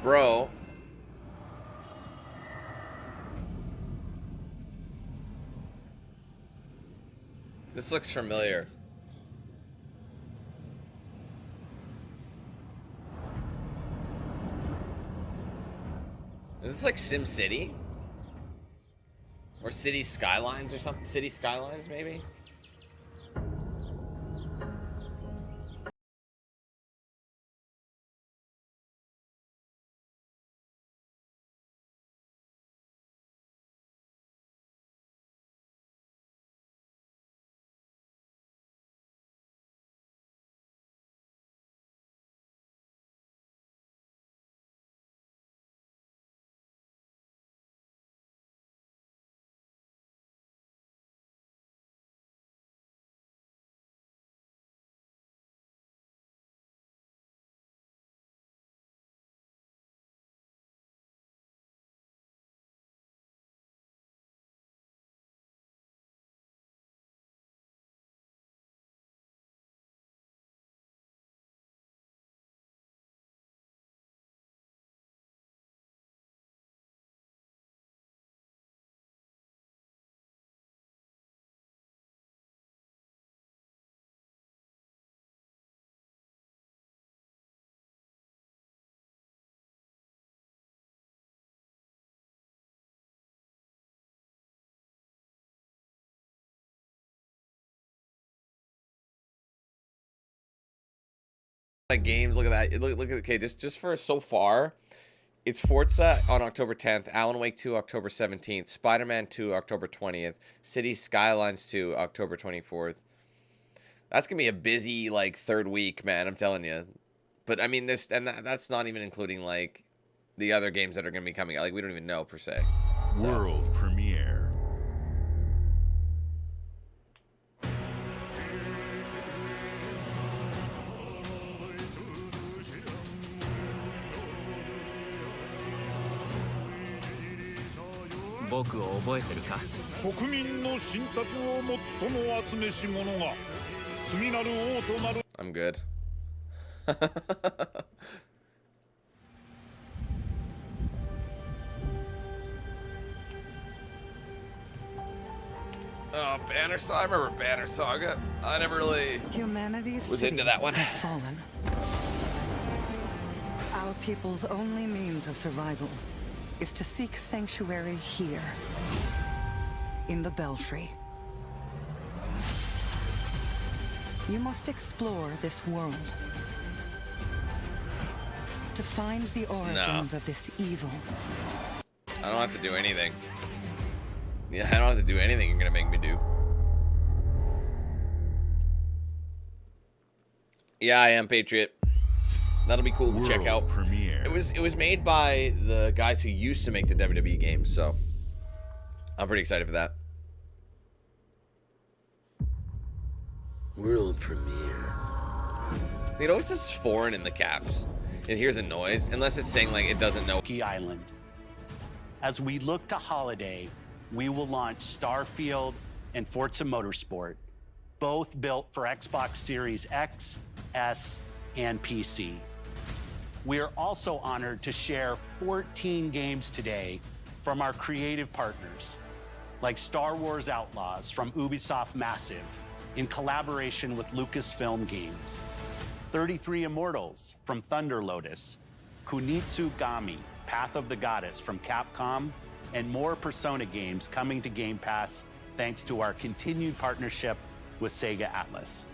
Bro. This looks familiar. Is this like Sim City? Or City Skylines or something? City Skylines maybe? Games, look at that. Look at, okay, just for so far, it's Forza on October 10th, Alan Wake 2 October 17th, Spider-Man 2 October 20th, City Skylines 2 October 24th. That's gonna be a busy like third week, man, I'm telling you. But I mean, this and that's not even including like the other games that are gonna be coming out. Like we don't even know per se. So. World premiere. I'm good. Oh, Banner Saga. I remember Banner Saga. I never really was into that one. Fallen. Our people's only means of survival is to seek sanctuary here, in the Belfry. You must explore this world to find the origins of this evil. I don't have to do anything. Yeah, I don't have to do anything you're gonna make me do. Yeah, I am Patriot. That'll be cool to check out. Premiere. It was made by the guys who used to make the WWE games, so I'm pretty excited for that. World premiere. It always says foreign in the caps. It hears a noise, unless it's saying like it doesn't know. Key Island. As we look to holiday, we will launch Starfield and Forza Motorsport, both built for Xbox Series X, S, and PC. We are also honored to share 14 games today from our creative partners, like Star Wars Outlaws from Ubisoft Massive, in collaboration with Lucasfilm Games, 33 Immortals from Thunder Lotus, Kunitsu Gami, Path of the Goddess from Capcom, and more Persona games coming to Game Pass thanks to our continued partnership with Sega Atlas.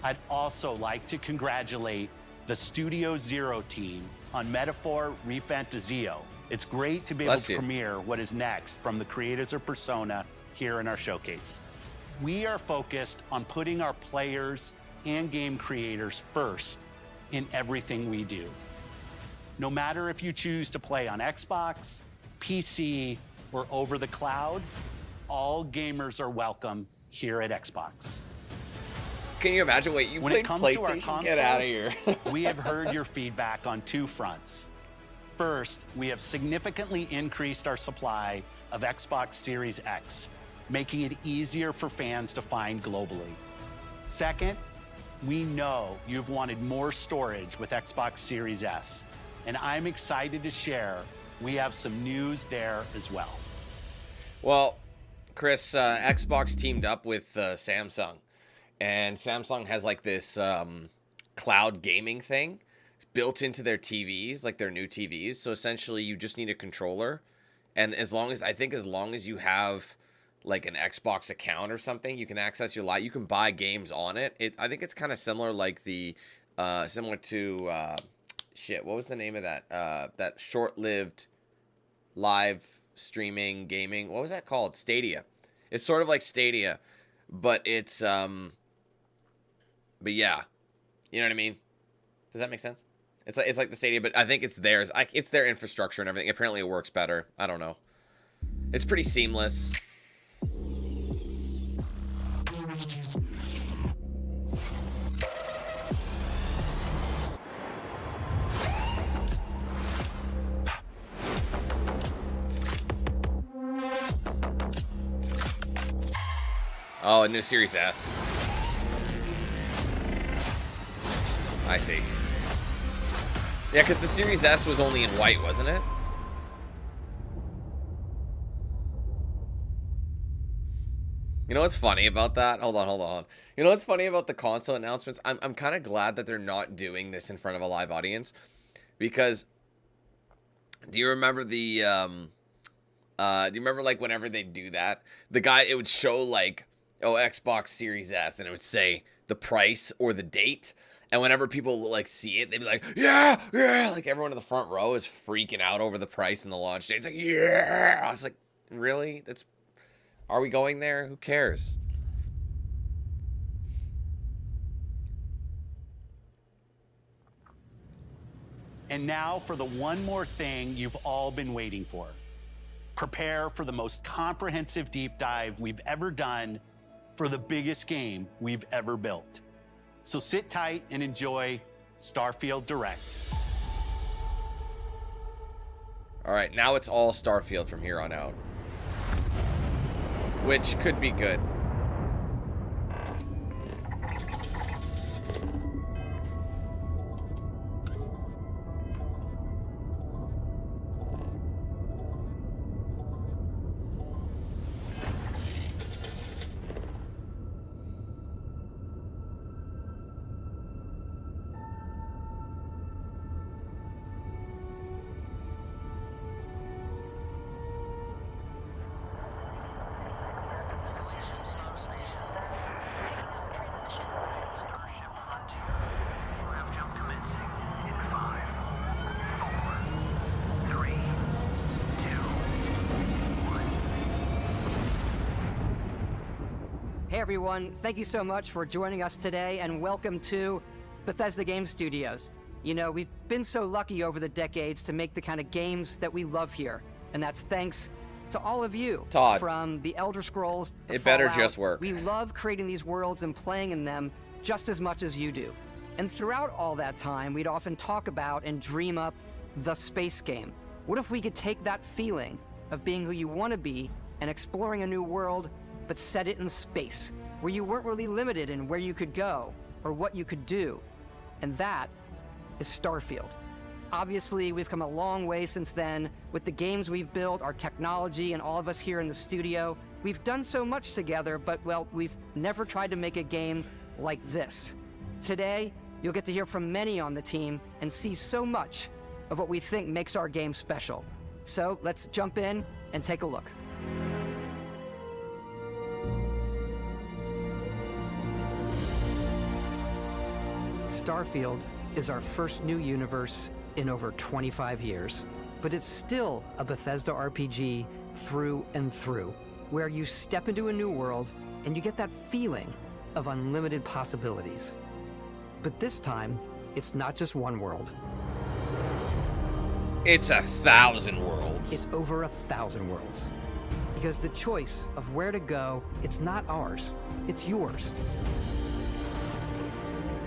I'd also like to congratulate the Studio Zero team on Metaphor Refantazio. It's great to be able to premiere what is next from the creators of Persona here in our showcase. We are focused on putting our players and game creators first in everything we do. No matter if you choose to play on Xbox, PC, or over the cloud, all gamers are welcome here at Xbox. Can you imagine? Wait, you When played it comes to our PlayStation? consoles, Get out of here. we have heard your feedback on two fronts. First, we have significantly increased our supply of Xbox Series X, making it easier for fans to find globally. Second, we know you've wanted more storage with Xbox Series S, and I'm excited to share we have some news there as well. Well, Chris, Xbox teamed up with Samsung, and Samsung has like this cloud gaming thing built into their TVs, like their new TVs. So essentially, you just need a controller, and as long as you have like an Xbox account or something, you can access your live. You can buy games on it. I think it's kind of similar, like similar to shit. What was the name of that? That short-lived live streaming gaming. What was that called? Stadia. It's sort of like Stadia, but it's but yeah, you know what I mean? Does that make sense? It's like the Stadia, but I think it's theirs. It's their infrastructure and everything. Apparently, it works better. I don't know. It's pretty seamless. Oh, a new Series S. I see. Yeah, because the Series S was only in white, wasn't it? You know what's funny about that? Hold on. You know what's funny about the console announcements? I'm kind of glad that they're not doing this in front of a live audience, because do you remember the like whenever they do that, the guy, it would show like, oh, Xbox Series S, and it would say the price or the date. And whenever people like see it, they'd be like, yeah, like everyone in the front row is freaking out over the price and the launch date. It's like, yeah. I was like, really? Are we going there? Who cares? And now for the one more thing you've all been waiting for. Prepare for the most comprehensive deep dive we've ever done for the biggest game we've ever built. So sit tight and enjoy Starfield Direct. All right, now it's all Starfield from here on out, which could be good. Hey everyone, thank you so much for joining us today, and welcome to Bethesda Game Studios. You know, we've been so lucky over the decades to make the kind of games that we love here, and that's thanks to all of you. Todd, from the Elder Scrolls to it better Fallout. just work. We love creating these worlds and playing in them just as much as you do. And throughout all that time, we'd often talk about and dream up the space game. What if we could take that feeling of being who you want to be and exploring a new world, but set it in space, where you weren't really limited in where you could go or what you could do? And that is Starfield. Obviously, we've come a long way since then with the games we've built, our technology, and all of us here in the studio. We've done so much together, but, well, we've never tried to make a game like this. Today, you'll get to hear from many on the team and see so much of what we think makes our game special. So let's jump in and take a look. Starfield is our first new universe in over 25 years, but it's still a Bethesda RPG through and through, where you step into a new world and you get that feeling of unlimited possibilities. But this time, it's not just one world. It's 1,000 worlds. It's over 1,000 worlds. Because the choice of where to go, it's not ours. It's yours.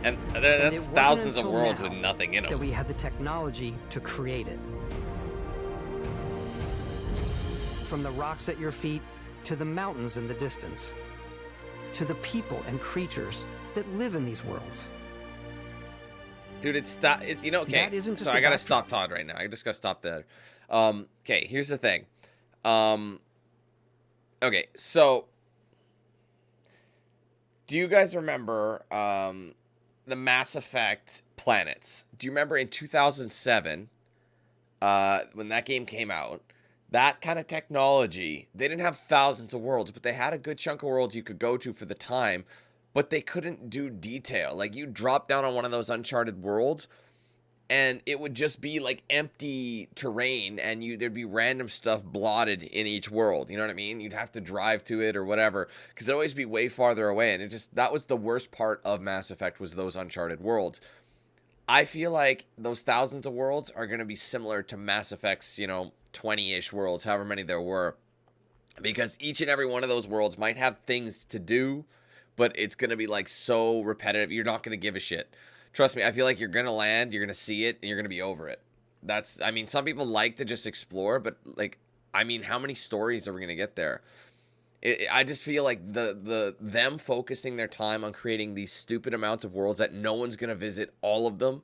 And that's thousands of worlds with nothing in them. That we had the technology to create it. From the rocks at your feet to the mountains in the distance, to the people and creatures that live in these worlds. Dude, it's you know, okay. That isn't just so I gotta stop Todd right now. I just gotta stop there. Okay, here's the thing. Okay, so do you guys remember the Mass Effect planets? Do you remember in 2007 when that game came out? That kind of technology, they didn't have thousands of worlds, but they had a good chunk of worlds you could go to for the time, but they couldn't do detail. Like, you drop down on one of those uncharted worlds, and it would just be, like, empty terrain, and there'd be random stuff blotted in each world, you know what I mean? You'd have to drive to it or whatever, because it'd always be way farther away, and that was the worst part of Mass Effect, was those uncharted worlds. I feel like those thousands of worlds are going to be similar to Mass Effect's, 20-ish worlds, however many there were, because each and every one of those worlds might have things to do, but it's going to be like so repetitive, you're not going to give a shit. Trust me, I feel like you're going to land, you're going to see it, and you're going to be over it. I mean, some people like to just explore, but like, I mean, how many stories are we going to get there? I just feel like them focusing their time on creating these stupid amounts of worlds that no one's going to visit all of them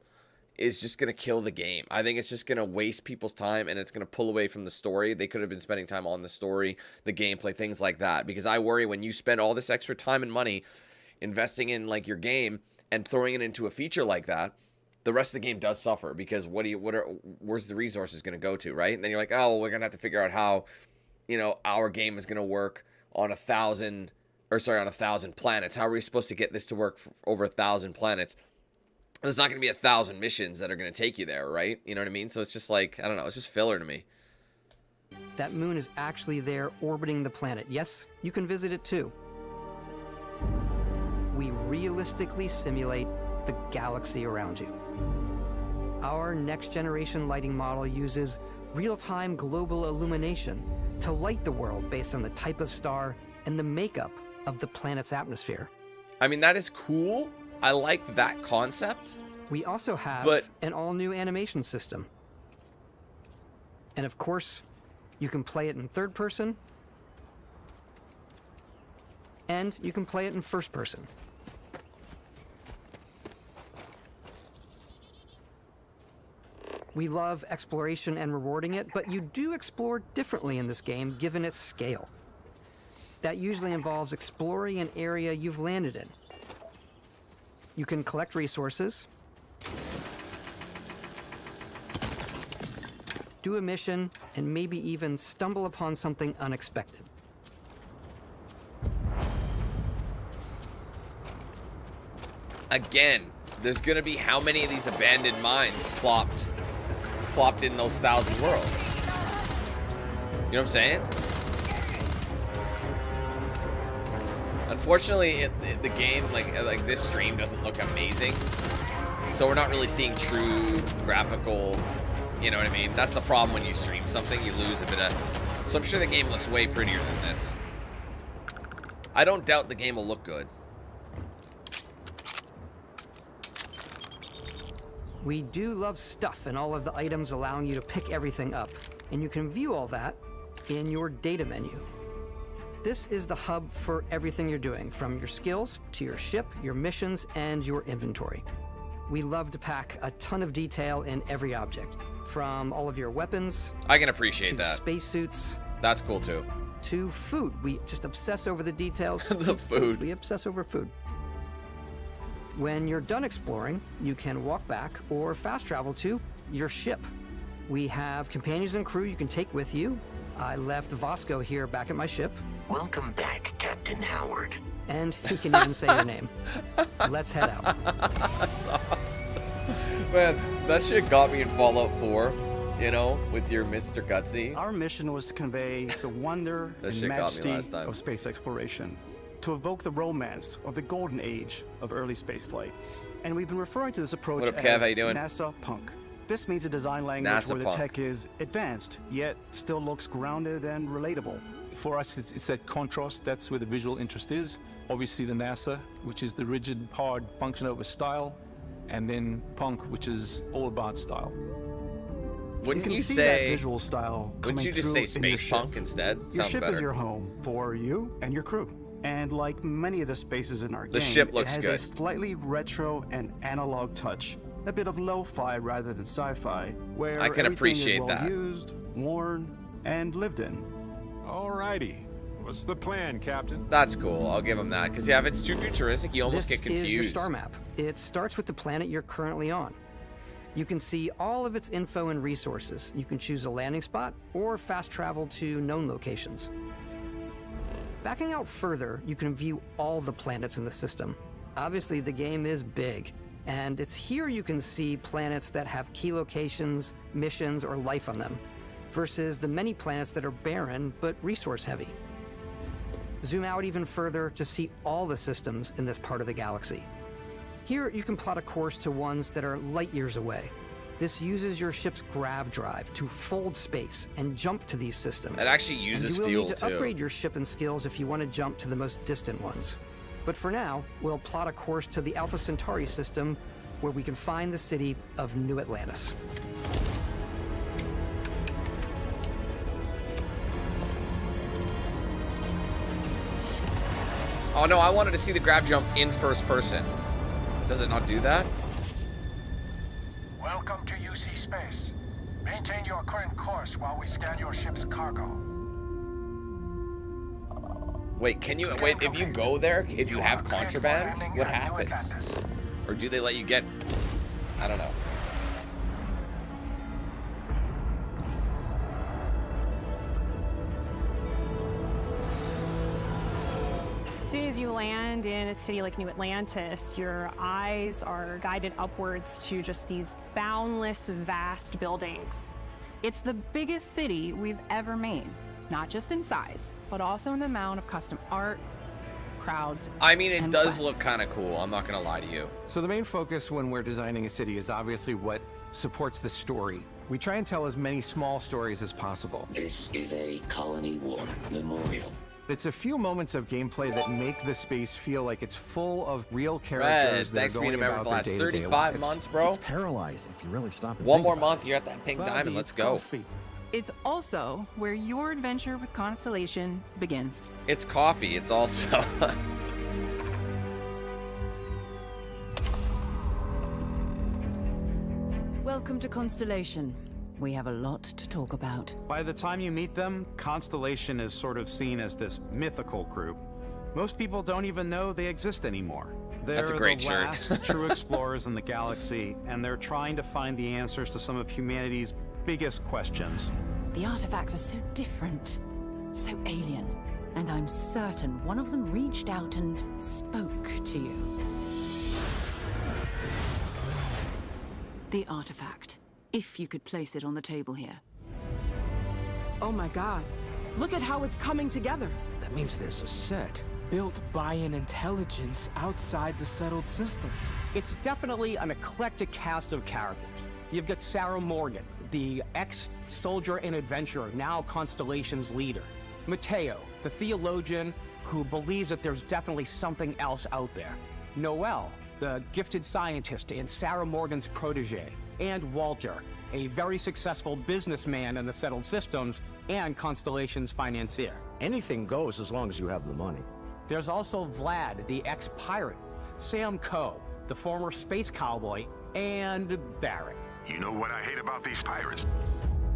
is just going to kill the game. I think it's just going to waste people's time, and it's going to pull away from the story. They could have been spending time on the story, the gameplay, things like that. Because I worry when you spend all this extra time and money investing in like your game and throwing it into a feature like that, the rest of the game does suffer, because where's the resources going to go to, right? And then you're like, oh, well, we're going to have to figure out how, our game is going to work on 1,000 planets. How are we supposed to get this to work for over 1,000 planets? There's not going to be 1,000 missions that are going to take you there, right? You know what I mean? So it's just like, I don't know, it's just filler to me. That moon is actually there orbiting the planet. Yes, you can visit it too. We realistically simulate the galaxy around you. Our next generation lighting model uses real-time global illumination to light the world based on the type of star and the makeup of the planet's atmosphere. I mean, that is cool. I like that concept. We also have an all-new animation system. And of course, you can play it in third person, and you can play it in first person. We love exploration and rewarding it, but you do explore differently in this game given its scale. That usually involves exploring an area you've landed in. You can collect resources, do a mission, and maybe even stumble upon something unexpected. Again, there's going to be how many of these abandoned mines plopped in those 1,000 worlds? You know what I'm saying? Unfortunately, the game, like this stream doesn't look amazing, so we're not really seeing true graphical, you know what I mean? That's the problem when you stream something, you lose a bit of, so I'm sure the game looks way prettier than this. I don't doubt the game will look good. We do love stuff and all of the items allowing you to pick everything up, and you can view all that in your data menu. This is the hub for everything you're doing, from your skills to your ship, your missions, and your inventory. We love to pack a ton of detail in every object, from all of your weapons. I can appreciate that. Spacesuits. That's cool too. To food. We just obsess over the details. The food. We obsess over food. When you're done exploring, you can walk back or fast travel to your ship. We have companions and crew you can take with you. I left Vasco here back at my ship. Welcome back, Captain Howard. And he can even say your name. Let's head out. That's awesome. Man, that shit got me in Fallout 4, you know, with your Mr. Gutsy. Our mission was to convey the wonder and majesty of space exploration. to evoke the romance of the golden age of early spaceflight. And we've been referring to this approach What up, as Kev? How you doing? NASA Punk. This means a design language NASA where the Punk. tech is advanced, yet still looks grounded and relatable. For us, it's that contrast. That's where the visual interest is. Obviously, the NASA, which is the rigid, hard function over style, and then Punk, which is all about style. Wouldn't can you see say? that visual style Wouldn't you just coming say through in your space ship. punk instead? Your Sounds ship better. is your home for you and your crew. And like many of the spaces in our The game, ship looks it has good. a slightly retro and analog touch. A bit of lo-fi rather than sci-fi, where I can everything appreciate is well that. used, worn, and lived in. Alrighty. What's the plan, Captain? That's cool. I'll give him that. Because yeah, if it's too futuristic, you almost This get confused. is your star map. It starts with the planet you're currently on. You can see all of its info and resources. You can choose a landing spot or fast travel to known locations. Backing out further, you can view all the planets in the system. Obviously, the game is big, and it's here you can see planets that have key locations, missions, or life on them, versus the many planets that are barren but resource heavy. Zoom out even further to see all the systems in this part of the galaxy. Here, you can plot a course to ones that are light years away. This uses your ship's grav drive to fold space and jump to these systems. It actually uses and you will fuel, need to too. upgrade your ship and skills if you want to jump to the most distant ones. But for now, we'll plot a course to the Alpha Centauri system, where we can find the city of New Atlantis. Oh no, I wanted to see the grab jump in first person. Does it not do that? Welcome to UC Space. Maintain your current course while we scan your ship's cargo. Wait, can you wait if you go there, if you have contraband, what happens? Or do they let you get, I don't know. As soon as you land in a city like New Atlantis, your eyes are guided upwards to just these boundless, vast buildings. It's the biggest city we've ever made, not just in size, but also in the amount of custom art, crowds, I mean, it and does quests. look kind of cool. I'm not gonna lie to you. So the main focus when we're designing a city is obviously what supports the story. We try and tell as many small stories as possible. This is a colony war memorial. It's a few moments of gameplay that make the space feel like it's full of real characters that thanks are for being going a member about for the their last day-to-day 35 lives. months, bro. It's paralyzing if you really stop and One think more about month, you're at that pink diamond. Let's go. It's also where your adventure with Constellation begins. It's coffee. It's also. Welcome to Constellation. We have a lot to talk about. By the time you meet them, Constellation is sort of seen as this mythical group. Most people don't even know they exist anymore. They're That's a great the shirt. last true explorers in the galaxy, and they're trying to find the answers to some of humanity's biggest questions. The artifacts are so different, so alien, and I'm certain one of them reached out and spoke to you. The artifact. If you could place it on the table here. Oh my god. Look at how it's coming together. That means there's a set built by an intelligence outside the settled systems. It's definitely an eclectic cast of characters. You've got Sarah Morgan, the ex-soldier and adventurer, now Constellation's leader. Mateo, the theologian who believes that there's definitely something else out there. Noel, the gifted scientist and Sarah Morgan's protege. And Walter, a very successful businessman in the settled systems and Constellation's financier. Anything goes as long as you have the money. There's also Vlad, the ex-pirate, Sam Coe, the former space cowboy, and Barrett. You know what I hate about these pirates?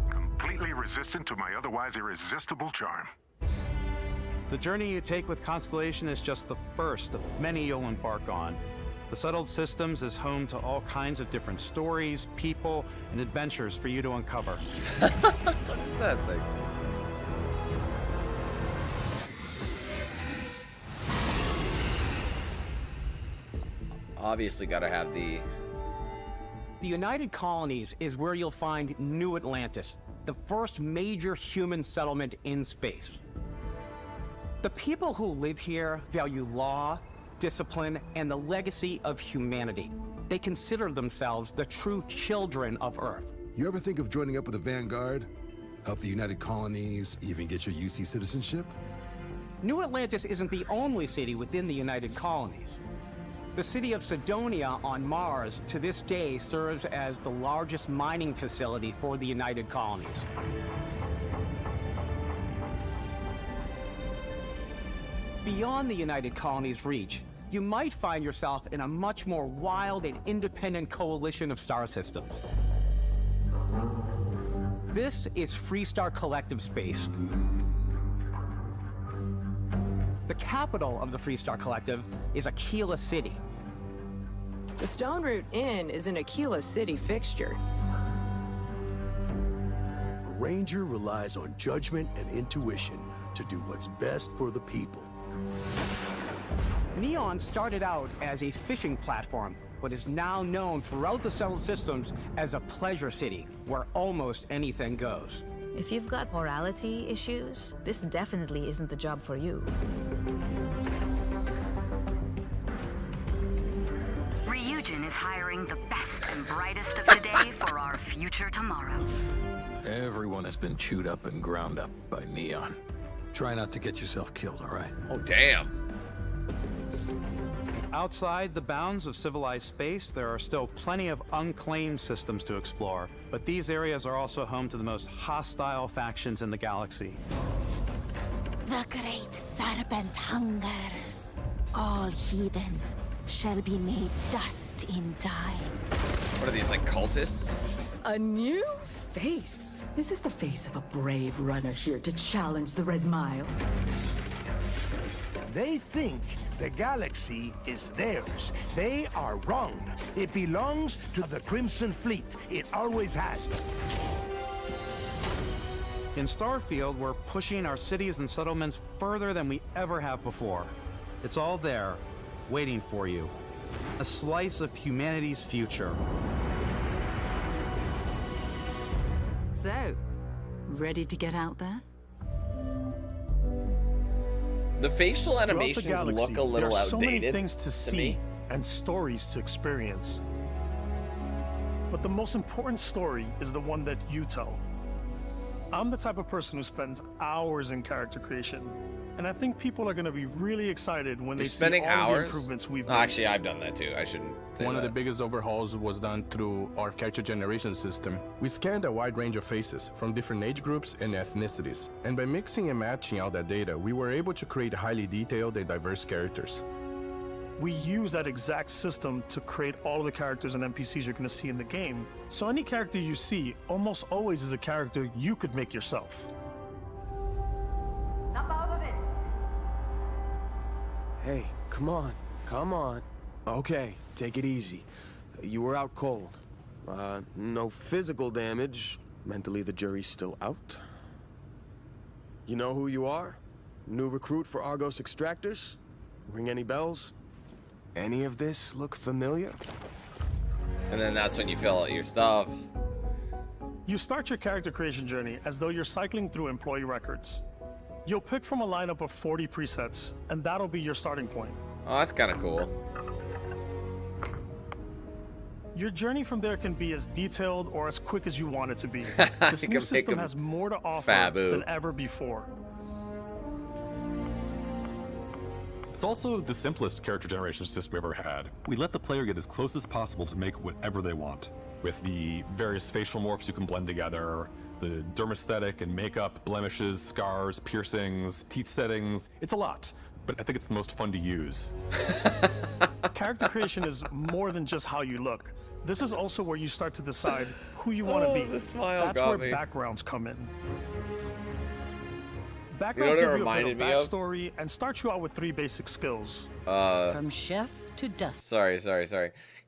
Completely resistant to my otherwise irresistible charm. The journey you take with Constellation is just the first of many you'll embark on. The Settled Systems is home to all kinds of different stories, people, and adventures for you to uncover. What's that thing? Obviously gotta have the... The United Colonies is where you'll find New Atlantis, the first major human settlement in space. The people who live here value law, discipline, and the legacy of humanity. They consider themselves the true children of Earth. You ever think of joining up with the Vanguard? Help the United Colonies, even get your UC citizenship? New Atlantis isn't the only city within the United Colonies. The city of Sidonia on Mars to this day serves as the largest mining facility for the United Colonies. Beyond the United Colonies' reach, you might find yourself in a much more wild and independent coalition of star systems. This is Freestar Collective Space. The capital of the Freestar Collective is Aquila City. The Stone Root Inn is an Aquila City fixture. A ranger relies on judgment and intuition to do what's best for the people. Neon started out as a fishing platform, but is now known throughout the settled systems as a pleasure city, where almost anything goes. If you've got morality issues, this definitely isn't the job for you. Ryujin is hiring the best and brightest of today for our future tomorrows. Everyone has been chewed up and ground up by Neon. Try not to get yourself killed, all right? Oh, damn. Outside the bounds of civilized space, there are still plenty of unclaimed systems to explore, but these areas are also home to the most hostile factions in the galaxy. The great serpent hungers. All heathens shall be made dust in time. What are these, like cultists? A new face. Is this the face of a brave runner here to challenge the Red Mile? They think the galaxy is theirs. They are wrong. It belongs to the Crimson Fleet. It always has. In Starfield, we're pushing our cities and settlements further than we ever have before. It's all there, waiting for you. A slice of humanity's future. So, ready to get out there? The facial Throughout the animations galaxy, look a little there are so outdated many things to see me. and stories to experience. But the most important story is the one that you tell. I'm the type of person who spends hours in character creation, and I think people are going to be really excited when they see all the improvements we've made. Actually, I've done that too. I shouldn't say One of that. the biggest overhauls was done through our character generation system. We scanned a wide range of faces from different age groups and ethnicities. And by mixing and matching all that data, we were able to create highly detailed and diverse characters. We use that exact system to create all of the characters and NPCs you're going to see in the game. So any character you see almost always is a character you could make yourself. Snap out of it! Hey, come on, come on. Okay, take it easy. You were out cold. No physical damage. Mentally, the jury's still out. You know who you are? New recruit for Argos Extractors? Ring any bells? Any of this look familiar? And then that's when you fill out your stuff. You start your character creation journey as though you're cycling through employee records. You'll pick from a lineup of 40 presets, and that'll be your starting point. Oh, that's kind of cool. Your journey from there can be as detailed or as quick as you want it to be. This You new can make system 'em has more to offer Fabu. than ever before. It's also the simplest character generation system we ever had. We let the player get as close as possible to make whatever they want. With the various facial morphs you can blend together, the dermesthetic and makeup, blemishes, scars, piercings, teeth settings. It's a lot, but I think it's the most fun to use. Character creation is more than just how you look. This is also where you start to decide who you want to be. The smile That's got where me. backgrounds come in. You know Backgrounds what it give you a bit reminded of me of? backstory and start you out with 3 basic skills. From chef to dust. Sorry.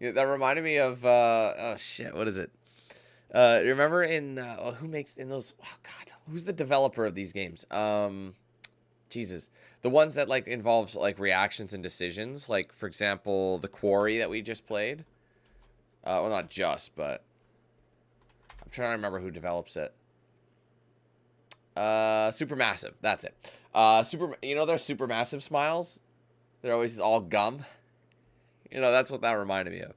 Yeah, that reminded me of oh shit, what is it? Remember in who makes in those? Oh god, who's the developer of these games? Jesus, the ones that like involves like reactions and decisions. Like for example, the Quarry that we just played. Well, not just, but I'm trying to remember who develops it. Supermassive. That's it. You know, their Supermassive smiles? They're always all gum. You know, that's what that reminded me of.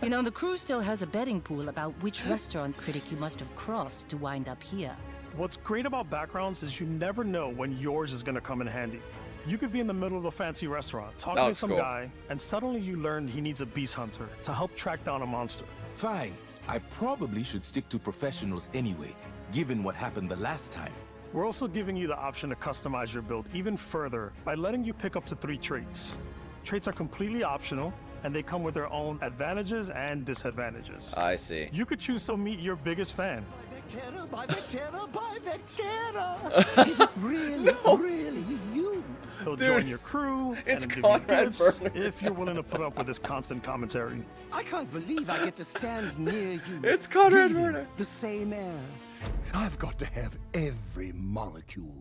You know, the crew still has a betting pool about which restaurant critic you must have crossed to wind up here. What's great about backgrounds is you never know when yours is going to come in handy. You could be in the middle of a fancy restaurant talking to some guy, and suddenly you learn he needs a beast hunter to help track down a monster. Fine. I probably should stick to professionals anyway, given what happened the last time. We're also giving you the option to customize your build even further by letting you pick up to 3 traits. Traits are completely optional, and they come with their own advantages and disadvantages. I see. You could choose to meet your biggest fan. By Vectera. Is it really, really you? He'll join your crew it's and give Conrad you gifts Burner. if you're willing to put up with his constant commentary. I can't believe I get to stand near you. It's Conrad breathing Burner. the same air. I've got to have every molecule.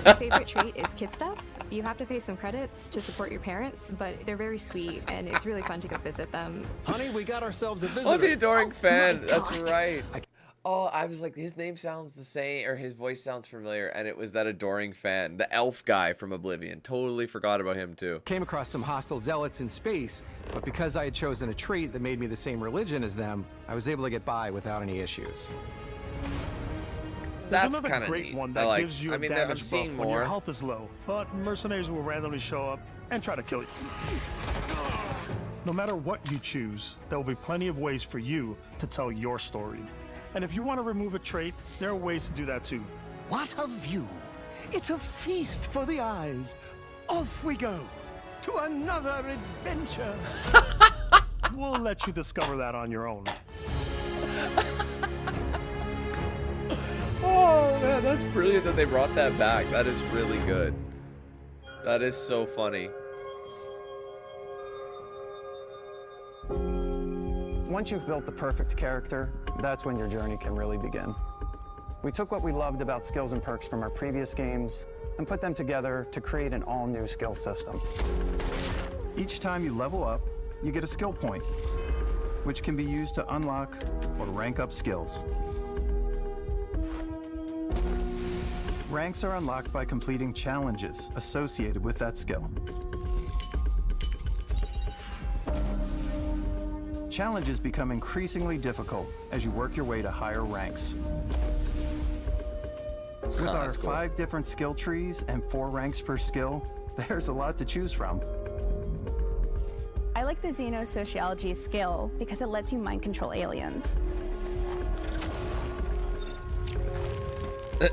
My favorite trait is kid stuff. You have to pay some credits to support your parents, but they're very sweet, and it's really fun to go visit them. Honey, we got ourselves a visitor. Oh, the adoring fan. That's right. Oh, I was like, his name sounds the same, or his voice sounds familiar, and it was that adoring fan, the elf guy from Oblivion. Totally forgot about him too. Came across some hostile zealots in space, but because I had chosen a trait that made me the same religion as them, I was able to get by without any issues. There's That's another kind of great neat. one that like, gives you I a mean, I'm damage seeing buff more. when your health is low, but mercenaries will randomly show up and try to kill you. No matter what you choose, there will be plenty of ways for you to tell your story. And if you want to remove a trait, there are ways to do that too. What a view! It's a feast for the eyes. Off we go to another adventure. We'll let you discover that on your own. Oh man, that's brilliant that they brought that back. That is really good. That is so funny. Once you've built the perfect character, that's when your journey can really begin. We took what we loved about skills and perks from our previous games and put them together to create an all-new skill system. Each time you level up, you get a skill point, which can be used to unlock or rank up skills. Ranks are unlocked by completing challenges associated with that skill. Challenges become increasingly difficult as you work your way to higher ranks. With our 5 different skill trees and 4 ranks per skill, there's a lot to choose from. I like the Xenosociology skill because it lets you mind control aliens.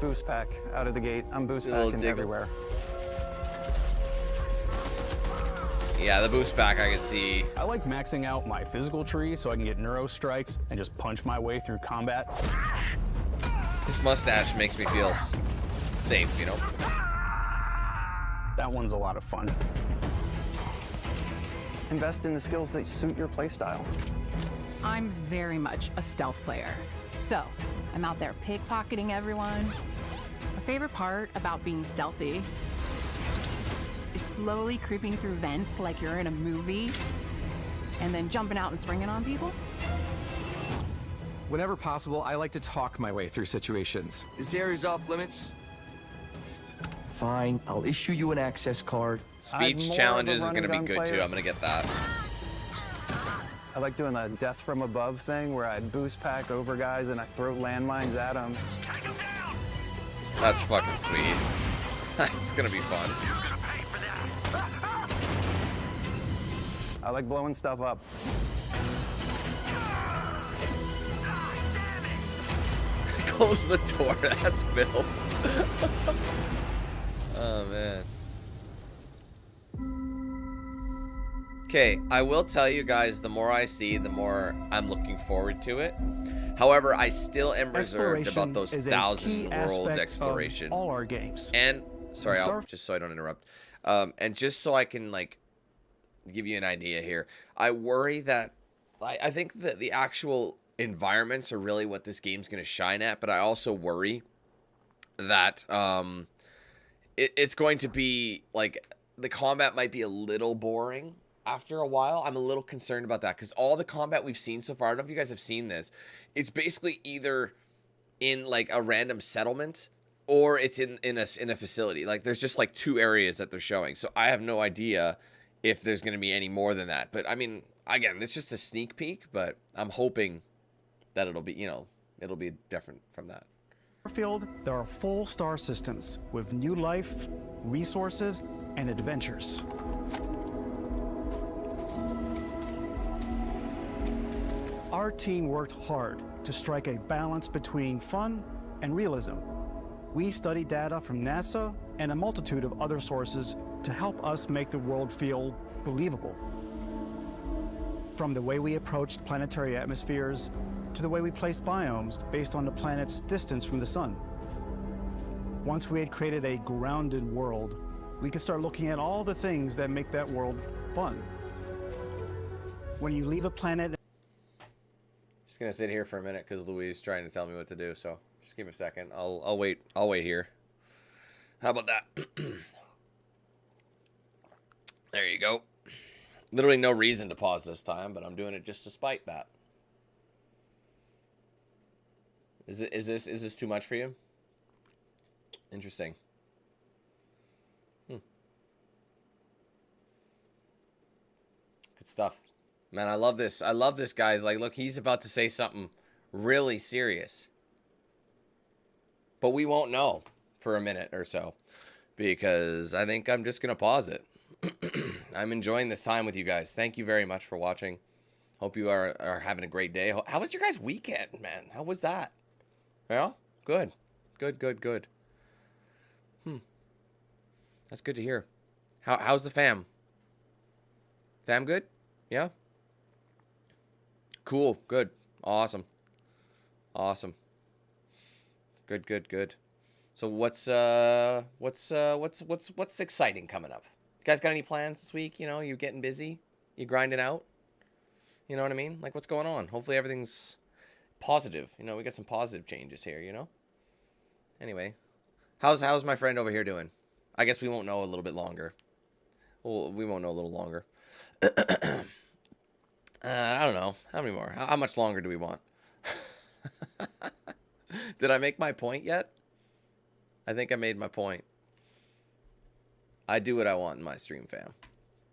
Boost pack out of the gate. I'm boost packing everywhere. Yeah, the boost pack I can see. I like maxing out my physical tree so I can get neuro strikes and just punch my way through combat. This mustache makes me feel safe, you know? That one's a lot of fun. Invest in the skills that suit your playstyle. I'm very much a stealth player. So, I'm out there pickpocketing everyone. My favorite part about being stealthy is slowly creeping through vents like you're in a movie and then jumping out and springing on people. Whenever possible, I like to talk my way through situations. This area's off limits. Fine, I'll issue you an access card. Speech challenges is going to be good too. I'm going to get that. I like doing the death from above thing where I boost pack over guys and I throw landmines at them. That's fucking sweet. It's going to be fun. I like blowing stuff up. Close the door. That's Bill. Oh, man. Okay, I will tell you guys, the more I see, the more I'm looking forward to it. However, I still am reserved about those 1,000 worlds exploration. All our games. And, sorry, just so I don't interrupt. And just so I can, like, give you an idea here, I worry that, I think that the actual environments are really what this game's going to shine at, but I also worry that it's going to be, like, the combat might be a little boring after a while. I'm a little concerned about that because all the combat we've seen so far, I don't know if you guys have seen this, it's basically either in like a random settlement, or it's in a facility. Like there's just like 2 areas that they're showing. So I have no idea if there's going to be any more than that. But I mean, again, it's just a sneak peek, but I'm hoping that it'll be, you know, it'll be different from that. Starfield, there are full star systems with new life, resources, and adventures. Our team worked hard to strike a balance between fun and realism. We studied data from NASA and a multitude of other sources to help us make the world feel believable. From the way we approached planetary atmospheres to the way we placed biomes based on the planet's distance from the sun. Once we had created a grounded world, we could start looking at all the things that make that world fun. When you leave a planet... Just gonna sit here for a minute because Louise is trying to tell me what to do, so just give me a second. I'll wait here. How about that? There you go. Literally no reason to pause this time, but I'm doing it just to spite that. Is this too much for you? Interesting. Good stuff. Man, I love this. I love this, guys. Like, look, he's about to say something really serious. But we won't know for a minute or so, because I think I'm just going to pause it. I'm enjoying this time with you guys. Thank you very much for watching. Hope you are having a great day. How was your guys' weekend, man? How was that? Yeah? Good. Good. That's good to hear. How's the fam? Fam good? Yeah? Cool. Good. Awesome. Good. So what's exciting coming up? You guys got any plans this week? You know, you getting busy? You grinding out? You know what I mean? Like, what's going on? Hopefully everything's positive. You know, we got some positive changes here, you know? Anyway, how's my friend over here doing? I guess we won't know a little bit longer. Well, we won't know a little longer. I don't know. How many more? How much longer do we want? Did I make my point yet? I think I made my point. I do what I want in my stream, fam.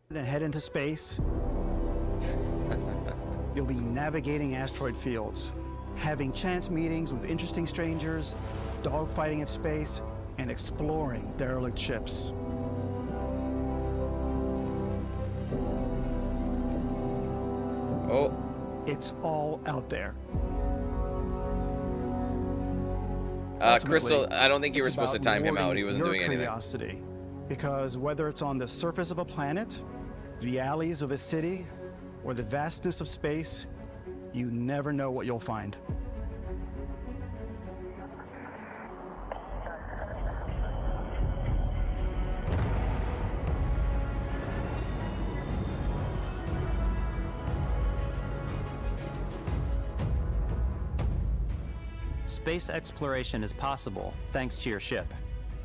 Then head into space. You'll be navigating asteroid fields, having chance meetings with interesting strangers, dogfighting in space, and exploring derelict ships. Oh. It's all out there. Crystal, I don't think you were supposed to time him out. He wasn't doing anything. Curiosity. Because whether it's on the surface of a planet, the alleys of a city, or the vastness of space, you never know what you'll find. Space exploration is possible thanks to your ship.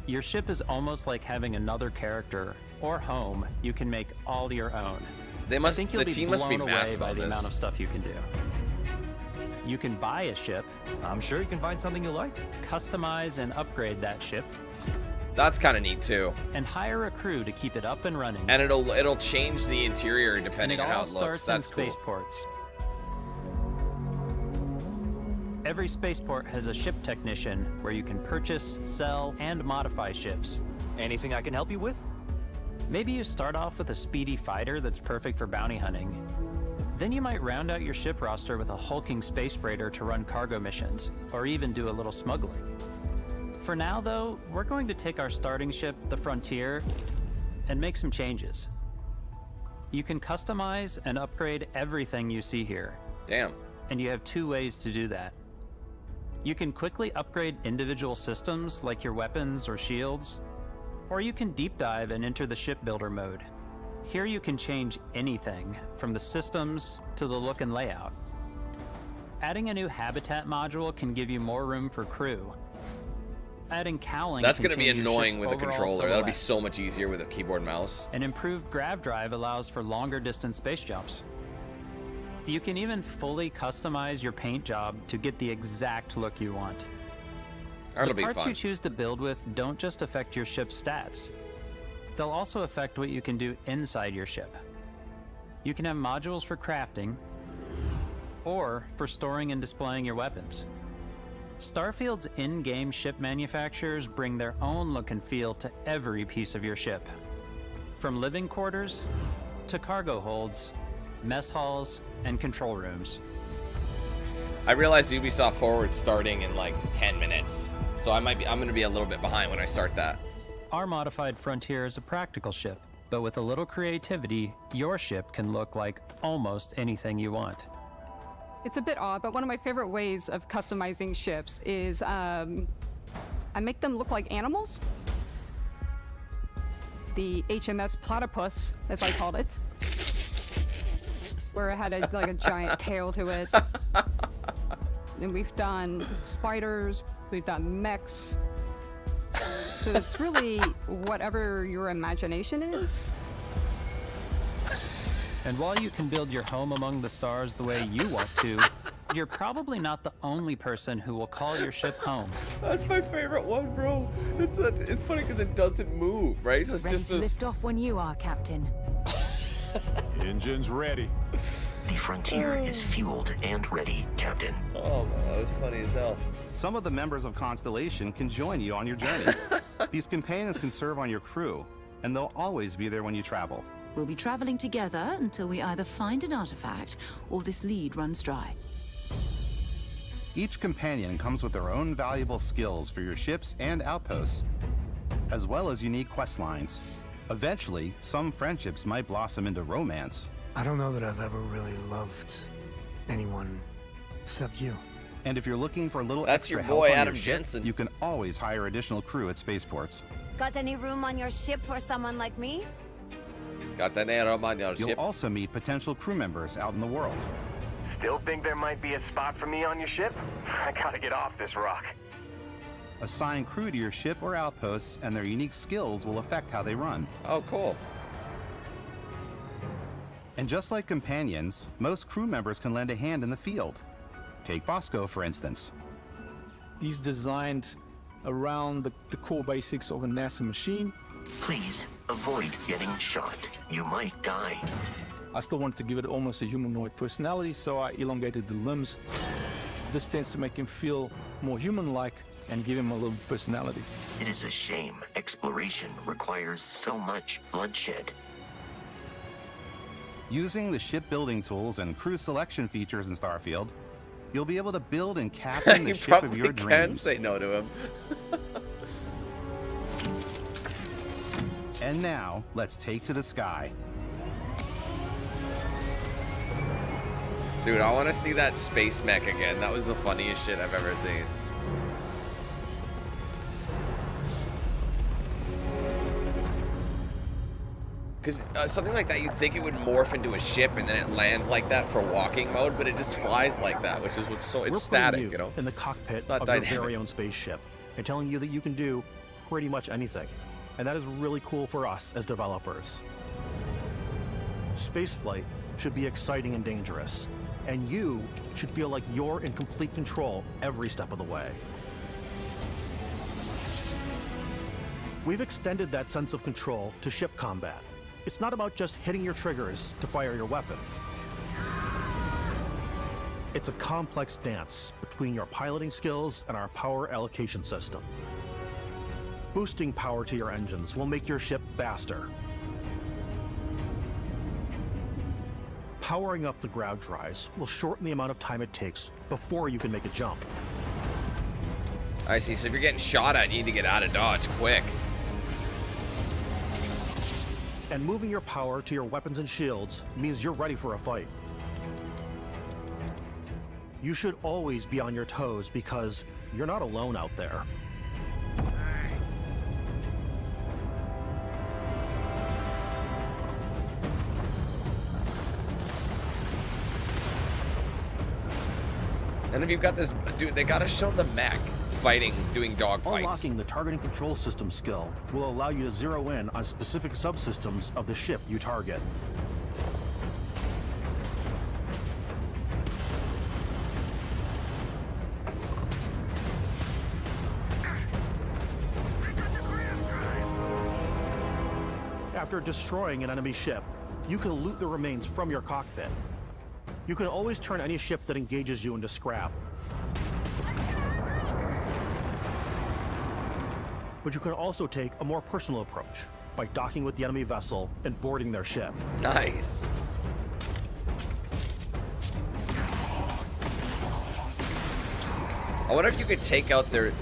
Your ship is almost like having another character or home you can make all your own. They must. I think you'll the team must be blown away massive by on the this. amount of stuff you can do. You can buy a ship. I'm sure you can find something you like. Customize and upgrade that ship. That's kind of neat too. And hire a crew to keep it up and running. And it'll change the interior depending on how it looks. all starts That's in cool. spaceports. Every spaceport has a ship technician where you can purchase, sell, and modify ships. Anything I can help you with? Maybe you start off with a speedy fighter that's perfect for bounty hunting. Then you might round out your ship roster with a hulking space freighter to run cargo missions, or even do a little smuggling. For now, though, we're going to take our starting ship, the Frontier, and make some changes. You can customize and upgrade everything you see here. Damn. And you have 2 ways to do that. You can quickly upgrade individual systems like your weapons or shields, or you can deep dive and enter the shipbuilder mode. Here you can change anything, from the systems to the look and layout. Adding a new habitat module can give you more room for crew. Adding cowling That's can going to be change your annoying ship's with a overall controller. That'll be silhouette. so much easier with a keyboard and mouse. An improved grav drive allows for longer distance space jumps. You can even fully customize your paint job to get the exact look you want. That'll The be parts fun. you choose to build with don't just affect your ship's stats. They'll also affect what you can do inside your ship. You can have modules for crafting, or for storing and displaying your weapons. Starfield's in-game ship manufacturers bring their own look and feel to every piece of your ship. From living quarters to cargo holds, mess halls, and control rooms. I realized Ubisoft Forward's starting in like 10 minutes, so I'm going to be a little bit behind when I start that. Our modified Frontier is a practical ship, but with a little creativity, your ship can look like almost anything you want. It's a bit odd, but one of my favorite ways of customizing ships is I make them look like animals. The HMS Platypus, as I called it, where it had like a giant tail to it. And we've done spiders, we've done mechs. So it's really whatever your imagination is. And while you can build your home among the stars the way you want to, you're probably not the only person who will call your ship home. That's my favorite one, bro. It's funny because it doesn't move, right? So it's Ready just to this... lift off when you are, Captain. Engines ready. The Frontier is fueled and ready, Captain. Oh man, that was funny as hell. Some of the members of Constellation can join you on your journey. These companions can serve on your crew, and they'll always be there when you travel. We'll be traveling together until we either find an artifact or this lead runs dry. Each companion comes with their own valuable skills for your ships and outposts, as well as unique quest lines. Eventually, some friendships might blossom into romance. I don't know that I've ever really loved anyone except you. And if you're looking for a little That's extra your help boy, on Adam your ship, Jensen. you can always hire additional crew at spaceports. Got any room on your ship for someone like me? Got that arrow on your You'll ship. also meet potential crew members out in the world. Still think there might be a spot for me on your ship? I gotta get off this rock. Assign crew to your ship or outposts, and their unique skills will affect how they run. Oh, cool. And just like companions, most crew members can lend a hand in the field. Take Bosco, for instance. He's designed around the core basics of a NASA machine. Please avoid getting shot. You might die. I still wanted to give it almost a humanoid personality, so I elongated the limbs. This tends to make him feel more human-like and give him a little personality. It is a shame exploration requires so much bloodshed. Using the shipbuilding tools and crew selection features in Starfield, you'll be able to build and captain the You ship of probably your can dreams. say no to him. And now, let's take to the sky. Dude, I want to see that space mech again. That was the funniest shit I've ever seen. Because something like that, you'd think it would morph into a ship and then it lands like that for walking mode, but it just flies like that, which is what's so, it's static, you know? In the cockpit not of dynamic. your very own spaceship, and telling you that you can do pretty much anything. And that is really cool for us as developers. Spaceflight should be exciting and dangerous, and you should feel like you're in complete control every step of the way. We've extended that sense of control to ship combat. It's not about just hitting your triggers to fire your weapons. It's a complex dance between your piloting skills and our power allocation system. Boosting power to your engines will make your ship faster. Powering up the ground drives will shorten the amount of time it takes before you can make a jump. I see, so if you're getting shot at, you need to get out of dodge quick. And moving your power to your weapons and shields means you're ready for a fight. You should always be on your toes because you're not alone out there. And if you've got this, dude, they gotta show the mech fighting, doing dogfights. Unlocking the targeting control system skill will allow you to zero in on specific subsystems of the ship you target. After destroying an enemy ship, you can loot the remains from your cockpit. You can always turn any ship that engages you into scrap. But you can also take a more personal approach by docking with the enemy vessel and boarding their ship. Nice. I wonder if you could take out their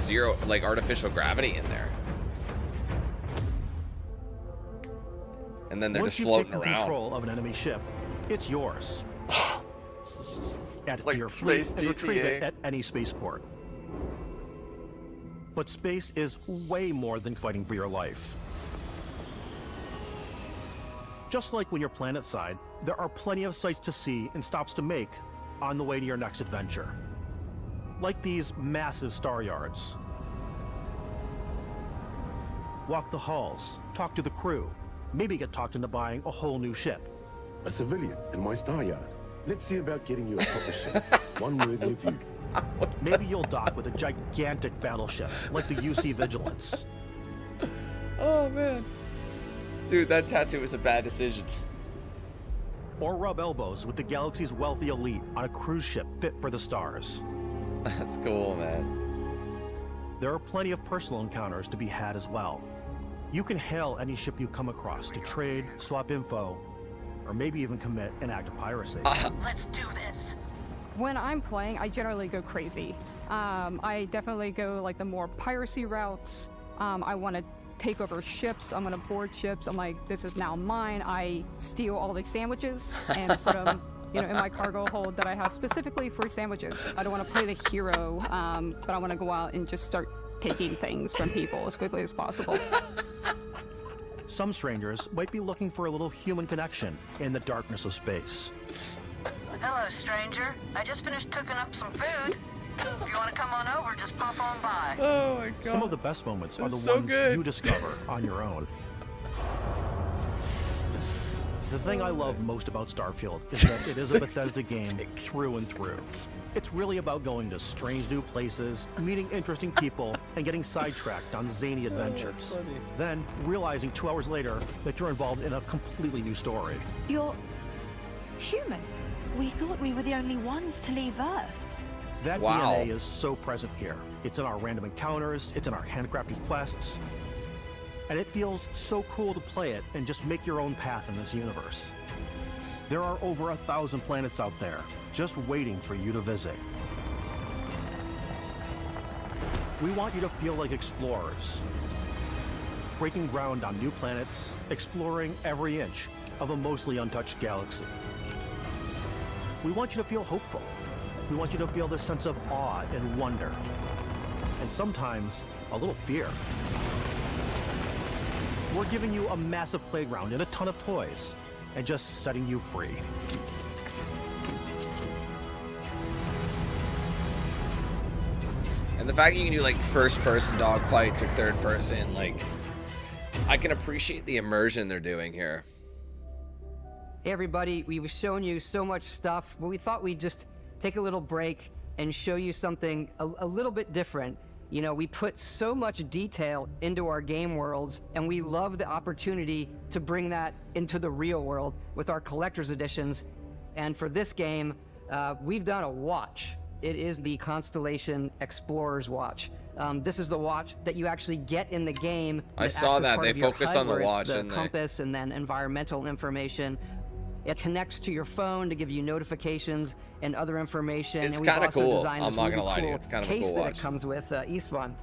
zero, like, artificial gravity in there. And then they're Once just floating you've taken around. control of an enemy ship, it's yours. Add it Like to your fleet space and retrieve GTA. it at any spaceport. But space is way more than fighting for your life. Just like when you're planetside, there are plenty of sights to see and stops to make on the way to your next adventure. Like these massive star yards. Walk the halls, talk to the crew, maybe get talked into buying a whole new ship. A civilian in my star yard. Let's see about getting you a proper ship. One worthy of you. Maybe you'll dock with a gigantic battleship, like the UC Vigilance. Oh, man. Dude, that tattoo was a bad decision. Or rub elbows with the galaxy's wealthy elite on a cruise ship fit for the stars. That's cool, man. There are plenty of personal encounters to be had as well. You can hail any ship you come across to trade, swap info, or maybe even commit an act of piracy. Let's do this. When I'm playing, I generally go crazy. I definitely go like the more piracy routes. I want to take over ships. I'm going to board ships. I'm like, this is now mine. I steal all these sandwiches and put them, in my cargo hold that I have specifically for sandwiches. I don't want to play the hero, but I want to go out and just start taking things from people as quickly as possible. Some strangers might be looking for a little human connection in the darkness of space. Hello, stranger. I just finished cooking up some food. If you want to come on over, just pop on by. Oh my god. Some of the best moments are the so ones good. you discover on your own. The thing I love most about Starfield is that it is a Bethesda game through and through. It's really about going to strange new places, meeting interesting people, and getting sidetracked on zany adventures. Then realizing 2 hours later that you're involved in a completely new story. You're human. We thought we were the only ones to leave Earth. That Wow. DNA is so present here. It's in our random encounters, it's in our handcrafted quests, and it feels so cool to play it and just make your own path in this universe. There are over 1,000 planets out there, just waiting for you to visit. We want you to feel like explorers, breaking ground on new planets, exploring every inch of a mostly untouched galaxy. We want you to feel hopeful. We want you to feel this sense of awe and wonder, and sometimes a little fear. We're giving you a massive playground and a ton of toys, and just setting you free. And the fact that you can do like first person dogfights or third person, like, I can appreciate the immersion they're doing here. Hey everybody, we've shown you so much stuff, but we thought we'd just take a little break and show you something a little bit different. We put so much detail into our game worlds, and we love the opportunity to bring that into the real world with our collector's editions. And for this game, we've done a watch. It is the Constellation Explorer's Watch. This is the watch that you actually get in the game. I saw that. They focused on the watch, the didn't they? compass and then environmental information. It connects to your phone to give you notifications and other information. It's and we've kinda also cool. designed I'm this not really gonna lie to you. cool It's kind of a case cool that watch. it comes with, Istvan.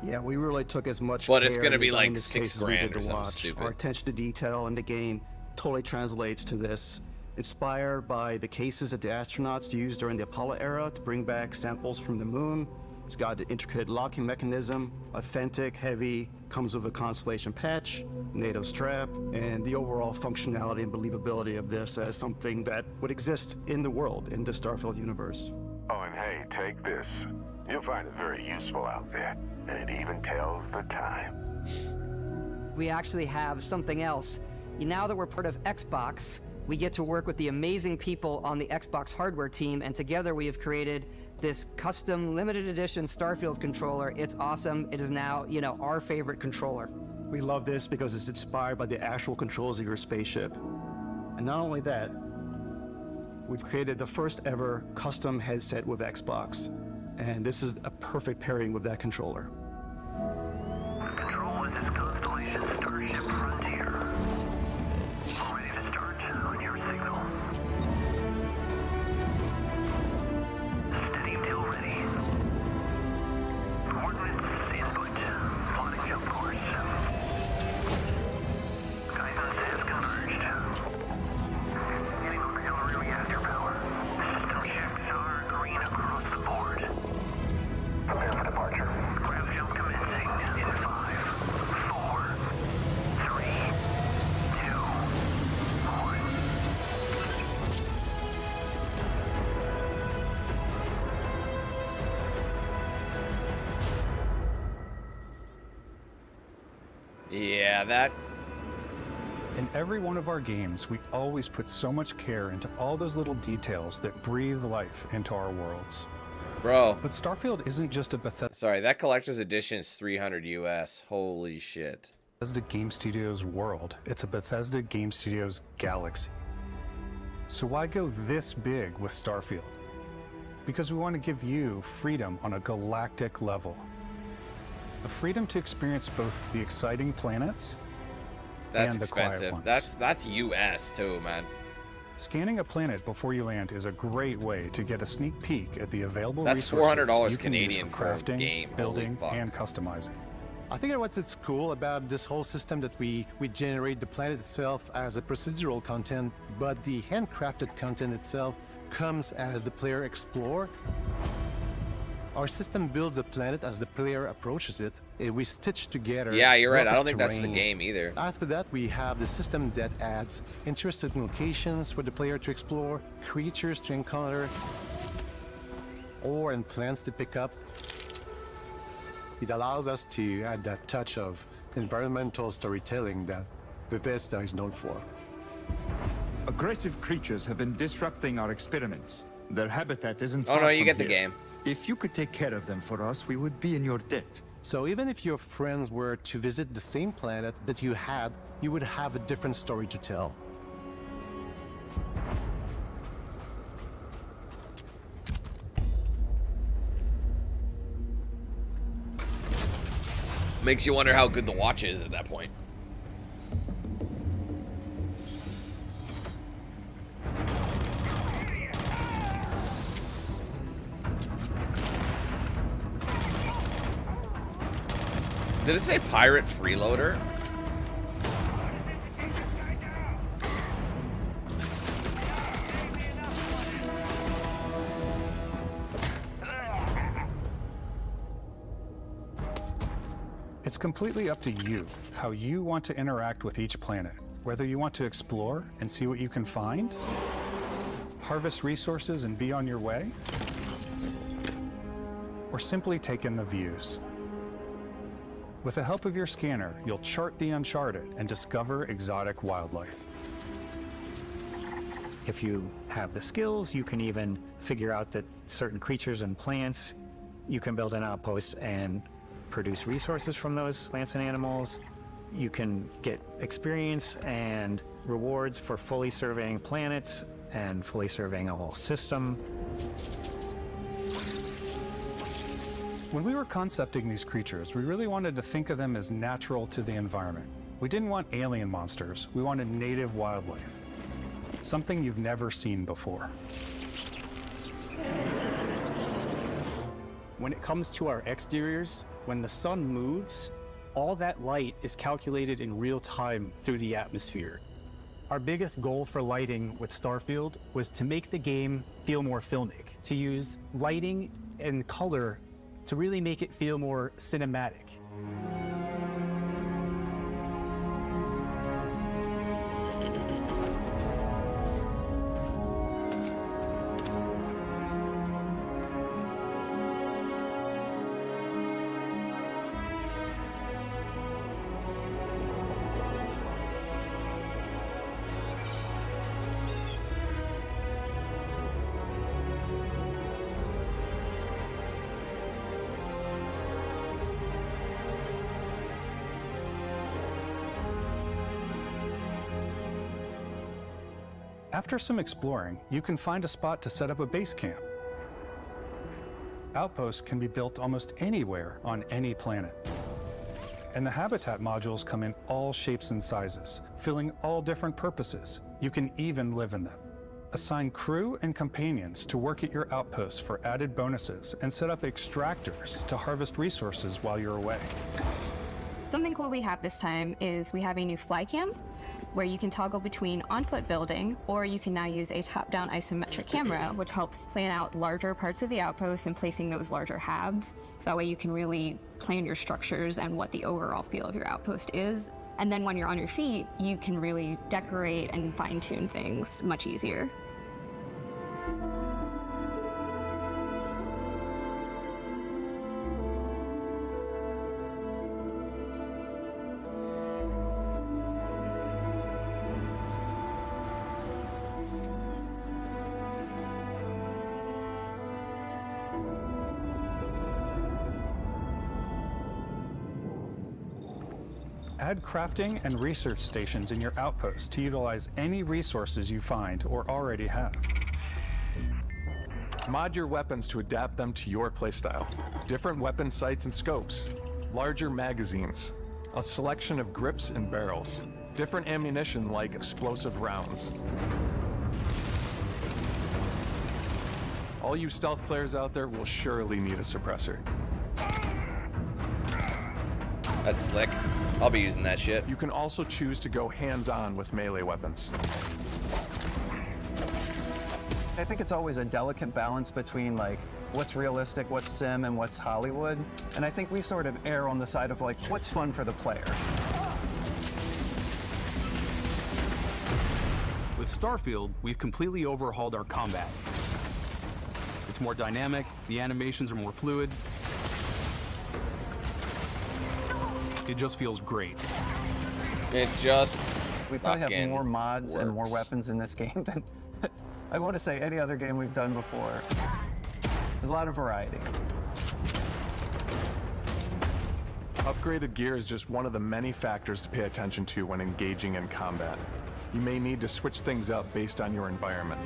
Yeah, we really took as much But it's care gonna in be designing like this 6 case as we grand did or the something watch. stupid. Our attention to detail in the game totally translates to this. Inspired by the cases that the astronauts used during the Apollo era to bring back samples from the moon. It's got an intricate locking mechanism, authentic, heavy, comes with a Constellation patch, NATO strap, and the overall functionality and believability of this as something that would exist in the world, in the Starfield universe. Oh, and hey, take this. You'll find it very useful out there, and it even tells the time. We actually have something else. Now that we're part of Xbox, we get to work with the amazing people on the Xbox hardware team, and together we have created this custom limited edition Starfield controller. It's awesome. It is now, our favorite controller. We love this because it's inspired by the actual controls of your spaceship. And not only that, we've created the first ever custom headset with Xbox. And this is a perfect pairing with that controller. Control, this is Constellation Starship Frontier. Ready to start on your signal. Steady till ready. Coordinates input. Plotting jump course. Guidance has converged. Getting auxiliary reactor power. System checks are green across the board. Prepare for departure. Grav jump commencing in 5, 4, 3, 2, 1. Yeah, that. In every one of our games, we always put so much care into all those little details that breathe life into our worlds. Bro. But Starfield isn't just a Bethesda. Sorry, that collector's edition is $300 US. Holy shit. Bethesda Game Studios world. It's a Bethesda Game Studios galaxy. So why go this big with Starfield? Because we want to give you freedom on a galactic level. The freedom to experience both the exciting planets That's and the quiet expensive. ones. That's US too, man. Scanning a planet before you land is a great way to get a sneak peek at the available That's resources $400 you can Canadian use for a crafting, game. Holy building, fuck. and customizing. I think what's cool about this whole system that we generate the planet itself as a procedural content, but the handcrafted content itself comes as the player explore. Our system builds a planet as the player approaches it. We stitch together. Yeah, you're right. I don't block of think that's the terrain. game either. After that, we have the system that adds interesting locations for the player to explore, creatures to encounter, ore and plants to pick up. It allows us to add that touch of environmental storytelling that Bethesda is known for. Aggressive creatures have been disrupting our experiments. Their habitat isn't Oh, far no, you from get the here. game. If you could take care of them for us, we would be in your debt. So even if your friends were to visit the same planet that you had, you would have a different story to tell. Makes you wonder how good the watch is at that point. Did it say pirate freeloader? It's completely up to you how you want to interact with each planet. Whether you want to explore and see what you can find, harvest resources and be on your way, or simply take in the views. With the help of your scanner, you'll chart the uncharted and discover exotic wildlife. If you have the skills, you can even figure out that certain creatures and plants, you can build an outpost and produce resources from those plants and animals. You can get experience and rewards for fully surveying planets and fully surveying a whole system. When we were concepting these creatures, we really wanted to think of them as natural to the environment. We didn't want alien monsters, we wanted native wildlife. Something you've never seen before. When it comes to our exteriors, when the sun moves, all that light is calculated in real time through the atmosphere. Our biggest goal for lighting with Starfield was to make the game feel more filmic, to use lighting and color to really make it feel more cinematic. After some exploring, you can find a spot to set up a base camp. Outposts can be built almost anywhere on any planet. And the habitat modules come in all shapes and sizes, filling all different purposes. You can even live in them. Assign crew and companions to work at your outposts for added bonuses and set up extractors to harvest resources while you're away. Something cool we have this time is we have a new fly cam where you can toggle between on-foot building, or you can now use a top-down isometric camera, which helps plan out larger parts of the outpost and placing those larger halves. So that way you can really plan your structures and what the overall feel of your outpost is. And then when you're on your feet, you can really decorate and fine-tune things much easier. Add crafting and research stations in your outposts to utilize any resources you find or already have. Mod your weapons to adapt them to your playstyle. Different weapon sights and scopes, larger magazines, a selection of grips and barrels, different ammunition like explosive rounds. All you stealth players out there will surely need a suppressor. That's slick. I'll be using that shit. You can also choose to go hands-on with melee weapons. I think it's always a delicate balance between like what's realistic, what's sim, and what's Hollywood. And I think we sort of err on the side of like what's fun for the player. With Starfield, we've completely overhauled our combat. It's more dynamic, the animations are more fluid. It just feels great. It just We probably have more mods and more weapons in this game than I want to say any other game we've done before. There's a lot of variety. Upgraded gear is just one of the many factors to pay attention to when engaging in combat. You may need to switch things up based on your environment.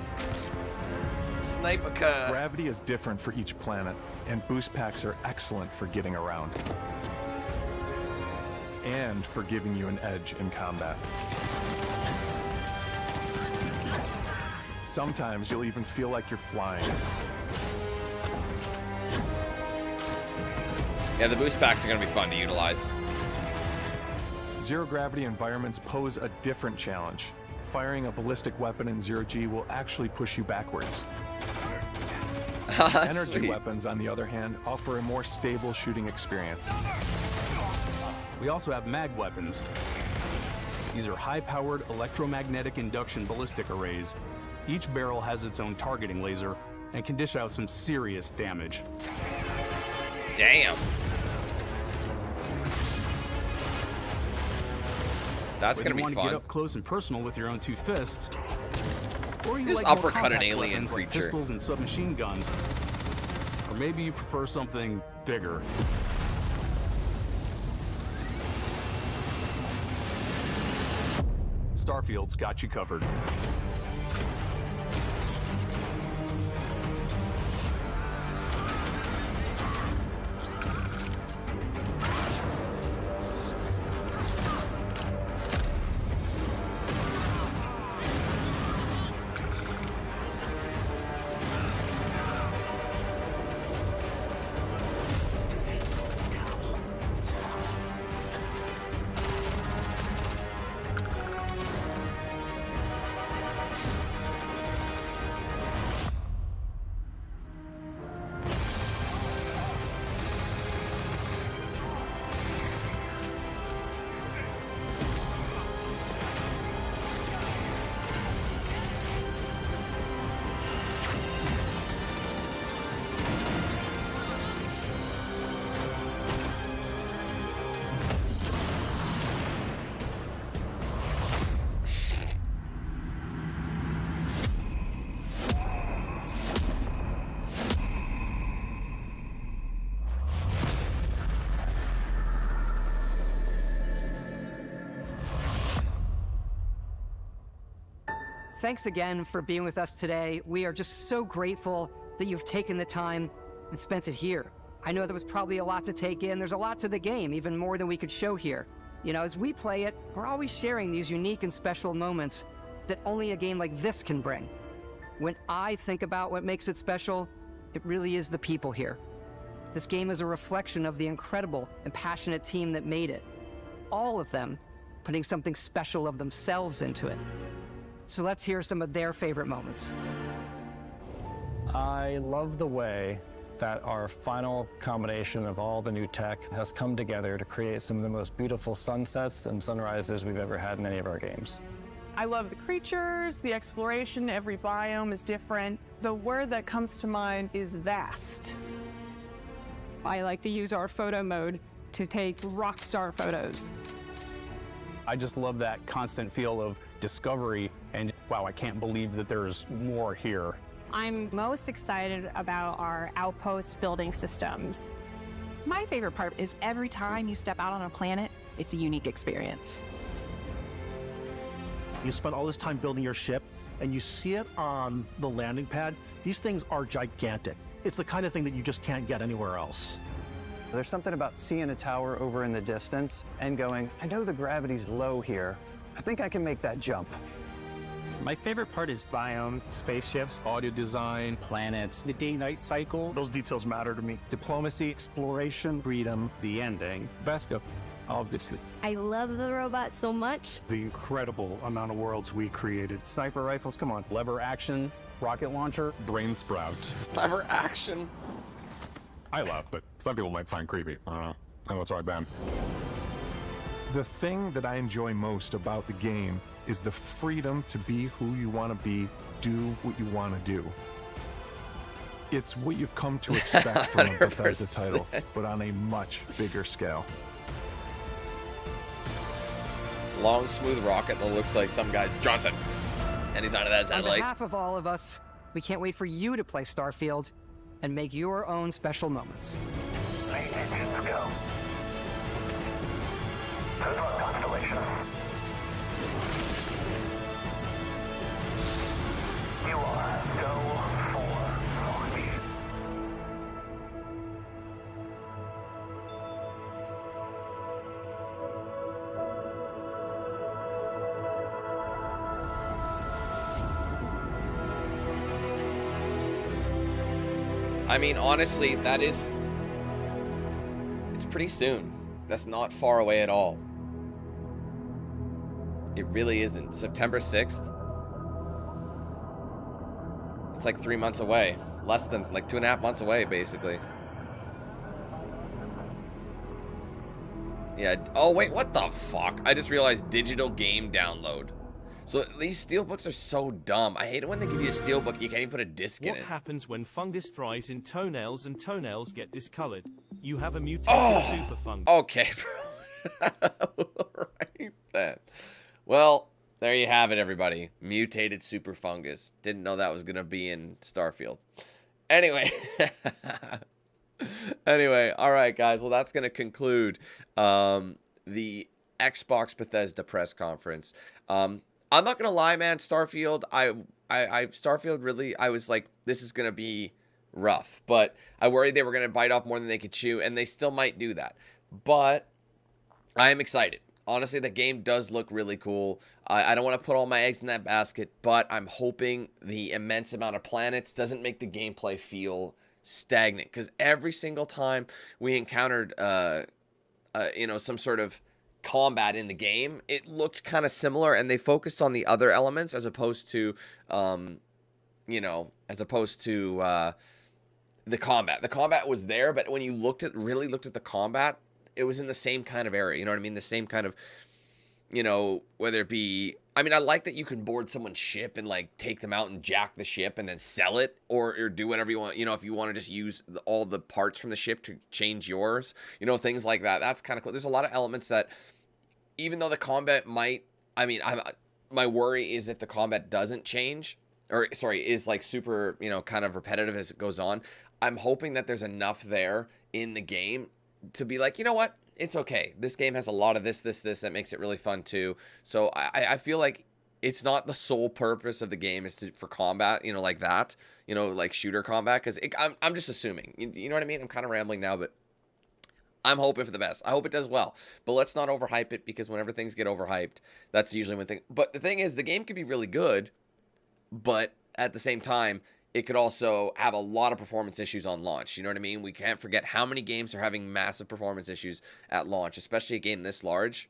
Sniper. Gravity is different for each planet, and boost packs are excellent for getting around. And for giving you an edge in combat. Sometimes you'll even feel like you're flying. Yeah, the boost packs are going to be fun to utilize. Zero gravity environments pose a different challenge. Firing a ballistic weapon in zero G will actually push you backwards. Energy Sweet. weapons, on the other hand, offer a more stable shooting experience. We also have mag weapons. These are high-powered electromagnetic induction ballistic arrays. Each barrel has its own targeting laser and can dish out some serious damage. Damn. That's going to be fun. Whether you want to fun. get up close and personal with your own two fists, or you Just like more uppercut an compact alien weapons like creature. pistols and submachine guns, or maybe you prefer something bigger. Starfield's got you covered. thanks again for being with us today. We are just so grateful that you've taken the time and spent it here. I know there was probably a lot to take in. There's a lot to the game, even more than we could show here. You know, as we play it, we're always sharing these unique and special moments that only a game like this can bring. When I think about what makes it special, it really is the people here. This game is a reflection of the incredible and passionate team that made it. All of them putting something special of themselves into it. So let's hear some of their favorite moments. I love the way that our final combination of all the new tech has come together to create some of the most beautiful sunsets and sunrises we've ever had in any of our games. I love the creatures, the exploration, every biome is different. The word that comes to mind is vast. I like to use our photo mode to take rock star photos. I just love that constant feel of discovery and, wow, I can't believe that there's more here. I'm most excited about our outpost building systems. My favorite part is every time you step out on a planet, it's a unique experience. You spend all this time building your ship, and you see it on the landing pad. These things are gigantic. It's the kind of thing that you just can't get anywhere else. There's something about seeing a tower over in the distance and going, I know the gravity's low here. I think I can make that jump. My favorite part is biomes, spaceships, audio design, planets, the day-night cycle. Those details matter to me. Diplomacy, exploration, freedom, the ending. Vesco, obviously. I love the robot so much. The incredible amount of worlds we created. Sniper rifles, come on. Lever action, rocket launcher. Brain sprout. Lever action. I love, but some people might find creepy. I don't know. I know it's right, Ben. The thing that I enjoy most about the game is the freedom to be who you want to be, do what you want to do. It's what you've come to expect from a Bethesda title, but on a much bigger scale. Long, smooth rocket that looks like some guy's Johnson. And he's onto that On satellite. behalf of all of us, we can't wait for you to play Starfield and make your own special moments. Main engines go. Good luck, Constellation. You are go for launch. I mean, honestly, it's pretty soon. That's not far away at all. It really isn't. September 6th. It's like 3 months away. Less than, like 2.5 months away, basically. Yeah. Oh, wait, what the fuck? I just realized digital game download. So these steelbooks are so dumb. I hate it when they give you a steelbook, you can't even put a disc in it. What happens when fungus thrives in toenails and toenails get discolored? You have a mutated super fungus. Okay, bro. Right then. Well, there you have it, everybody. Mutated super fungus. Didn't know that was going to be in Starfield. Anyway. Anyway, all right, guys. Well, that's going to conclude the Xbox Bethesda press conference. I'm not gonna lie, man. Starfield, Starfield really, I was like, this is gonna be rough, but I worried they were gonna bite off more than they could chew, and they still might do that. But I am excited. Honestly, the game does look really cool. I don't want to put all my eggs in that basket, but I'm hoping the immense amount of planets doesn't make the gameplay feel stagnant, because every single time we encountered, you know, some sort of combat in the game, it looked kind of similar, and they focused on the other elements as opposed to you know, the combat. The combat was there, but when you really looked at the combat, it was in the same kind of area, you know what I mean? The same kind of, you know, whether it be, I mean, I like that you can board someone's ship and like take them out and jack the ship and then sell it, or do whatever you want, you know, if you want to just use all the parts from the ship to change yours, you know, things like that. That's kind of cool. There's a lot of elements that, even though the combat might, I mean, my worry is if the combat doesn't change, or sorry, is like super, you know, kind of repetitive as it goes on. I'm hoping that there's enough there in the game to be like, you know what, it's okay. This game has a lot of this that makes it really fun too. So I feel like it's not the sole purpose of the game is for combat, you know, like that, you know, like shooter combat, because I'm just assuming, you know what I mean? I'm kind of rambling now, but I'm hoping for the best. I hope it does well, but let's not overhype it, because whenever things get overhyped, that's usually when things, but the thing is, the game could be really good, but at the same time, it could also have a lot of performance issues on launch. You know what I mean? We can't forget how many games are having massive performance issues at launch, especially a game this large.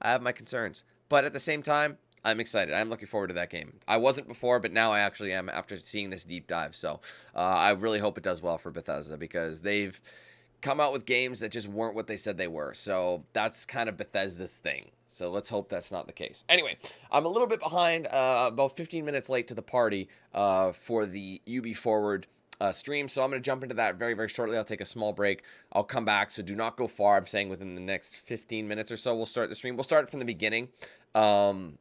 I have my concerns, but at the same time, I'm excited. I'm looking forward to that game. I wasn't before, but now I actually am after seeing this deep dive. So I really hope it does well for Bethesda, because they've come out with games that just weren't what they said they were. So that's kind of Bethesda's thing. So let's hope that's not the case. Anyway, I'm a little bit behind, about 15 minutes late to the party for the UB Forward stream. So I'm going to jump into that very, very shortly. I'll take a small break. I'll come back. So do not go far. I'm saying within the next 15 minutes or so, we'll start the stream. We'll start from the beginning. And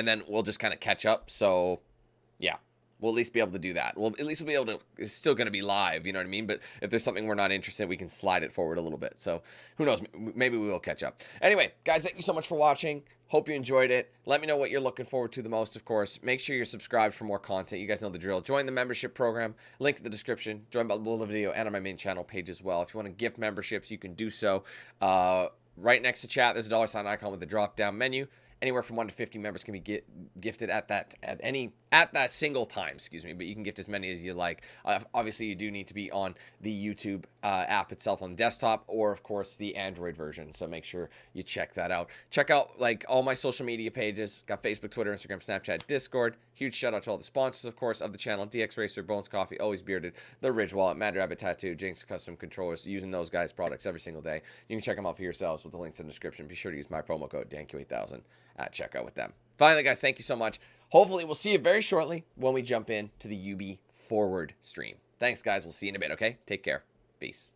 then we'll just kind of catch up. So, yeah, we'll at least be able to do that. We'll be able to, it's still going to be live, you know what I mean? But if there's something we're not interested in, we can slide it forward a little bit. So, who knows? Maybe we will catch up. Anyway, guys, thank you so much for watching. Hope you enjoyed it. Let me know what you're looking forward to the most, of course. Make sure you're subscribed for more content. You guys know the drill. Join the membership program. Link in the description. Join below the video and on my main channel page as well. If you want to gift memberships, you can do so. Right next to chat, there's a $ icon with the drop-down menu. Anywhere from 1 to 50 members can be gifted at that single time, excuse me, but you can gift as many as you like. Obviously, you do need to be on the YouTube app itself on desktop, or of course the Android version. So make sure you check that out. Check out like all my social media pages. Got Facebook, Twitter, Instagram, Snapchat, Discord. Huge shout out to all the sponsors, of course, of the channel: DXRacer, Bones Coffee, Always Bearded, The Ridge Wallet, Mad Rabbit Tattoo, Jinx Custom Controllers. Using those guys' products every single day. You can check them out for yourselves with the links in the description. Be sure to use my promo code DanQ8000 at checkout with them. Finally, guys, thank you so much. Hopefully, we'll see you very shortly when we jump in to the UB Forward stream. Thanks, guys. We'll see you in a bit, okay? Take care. Peace.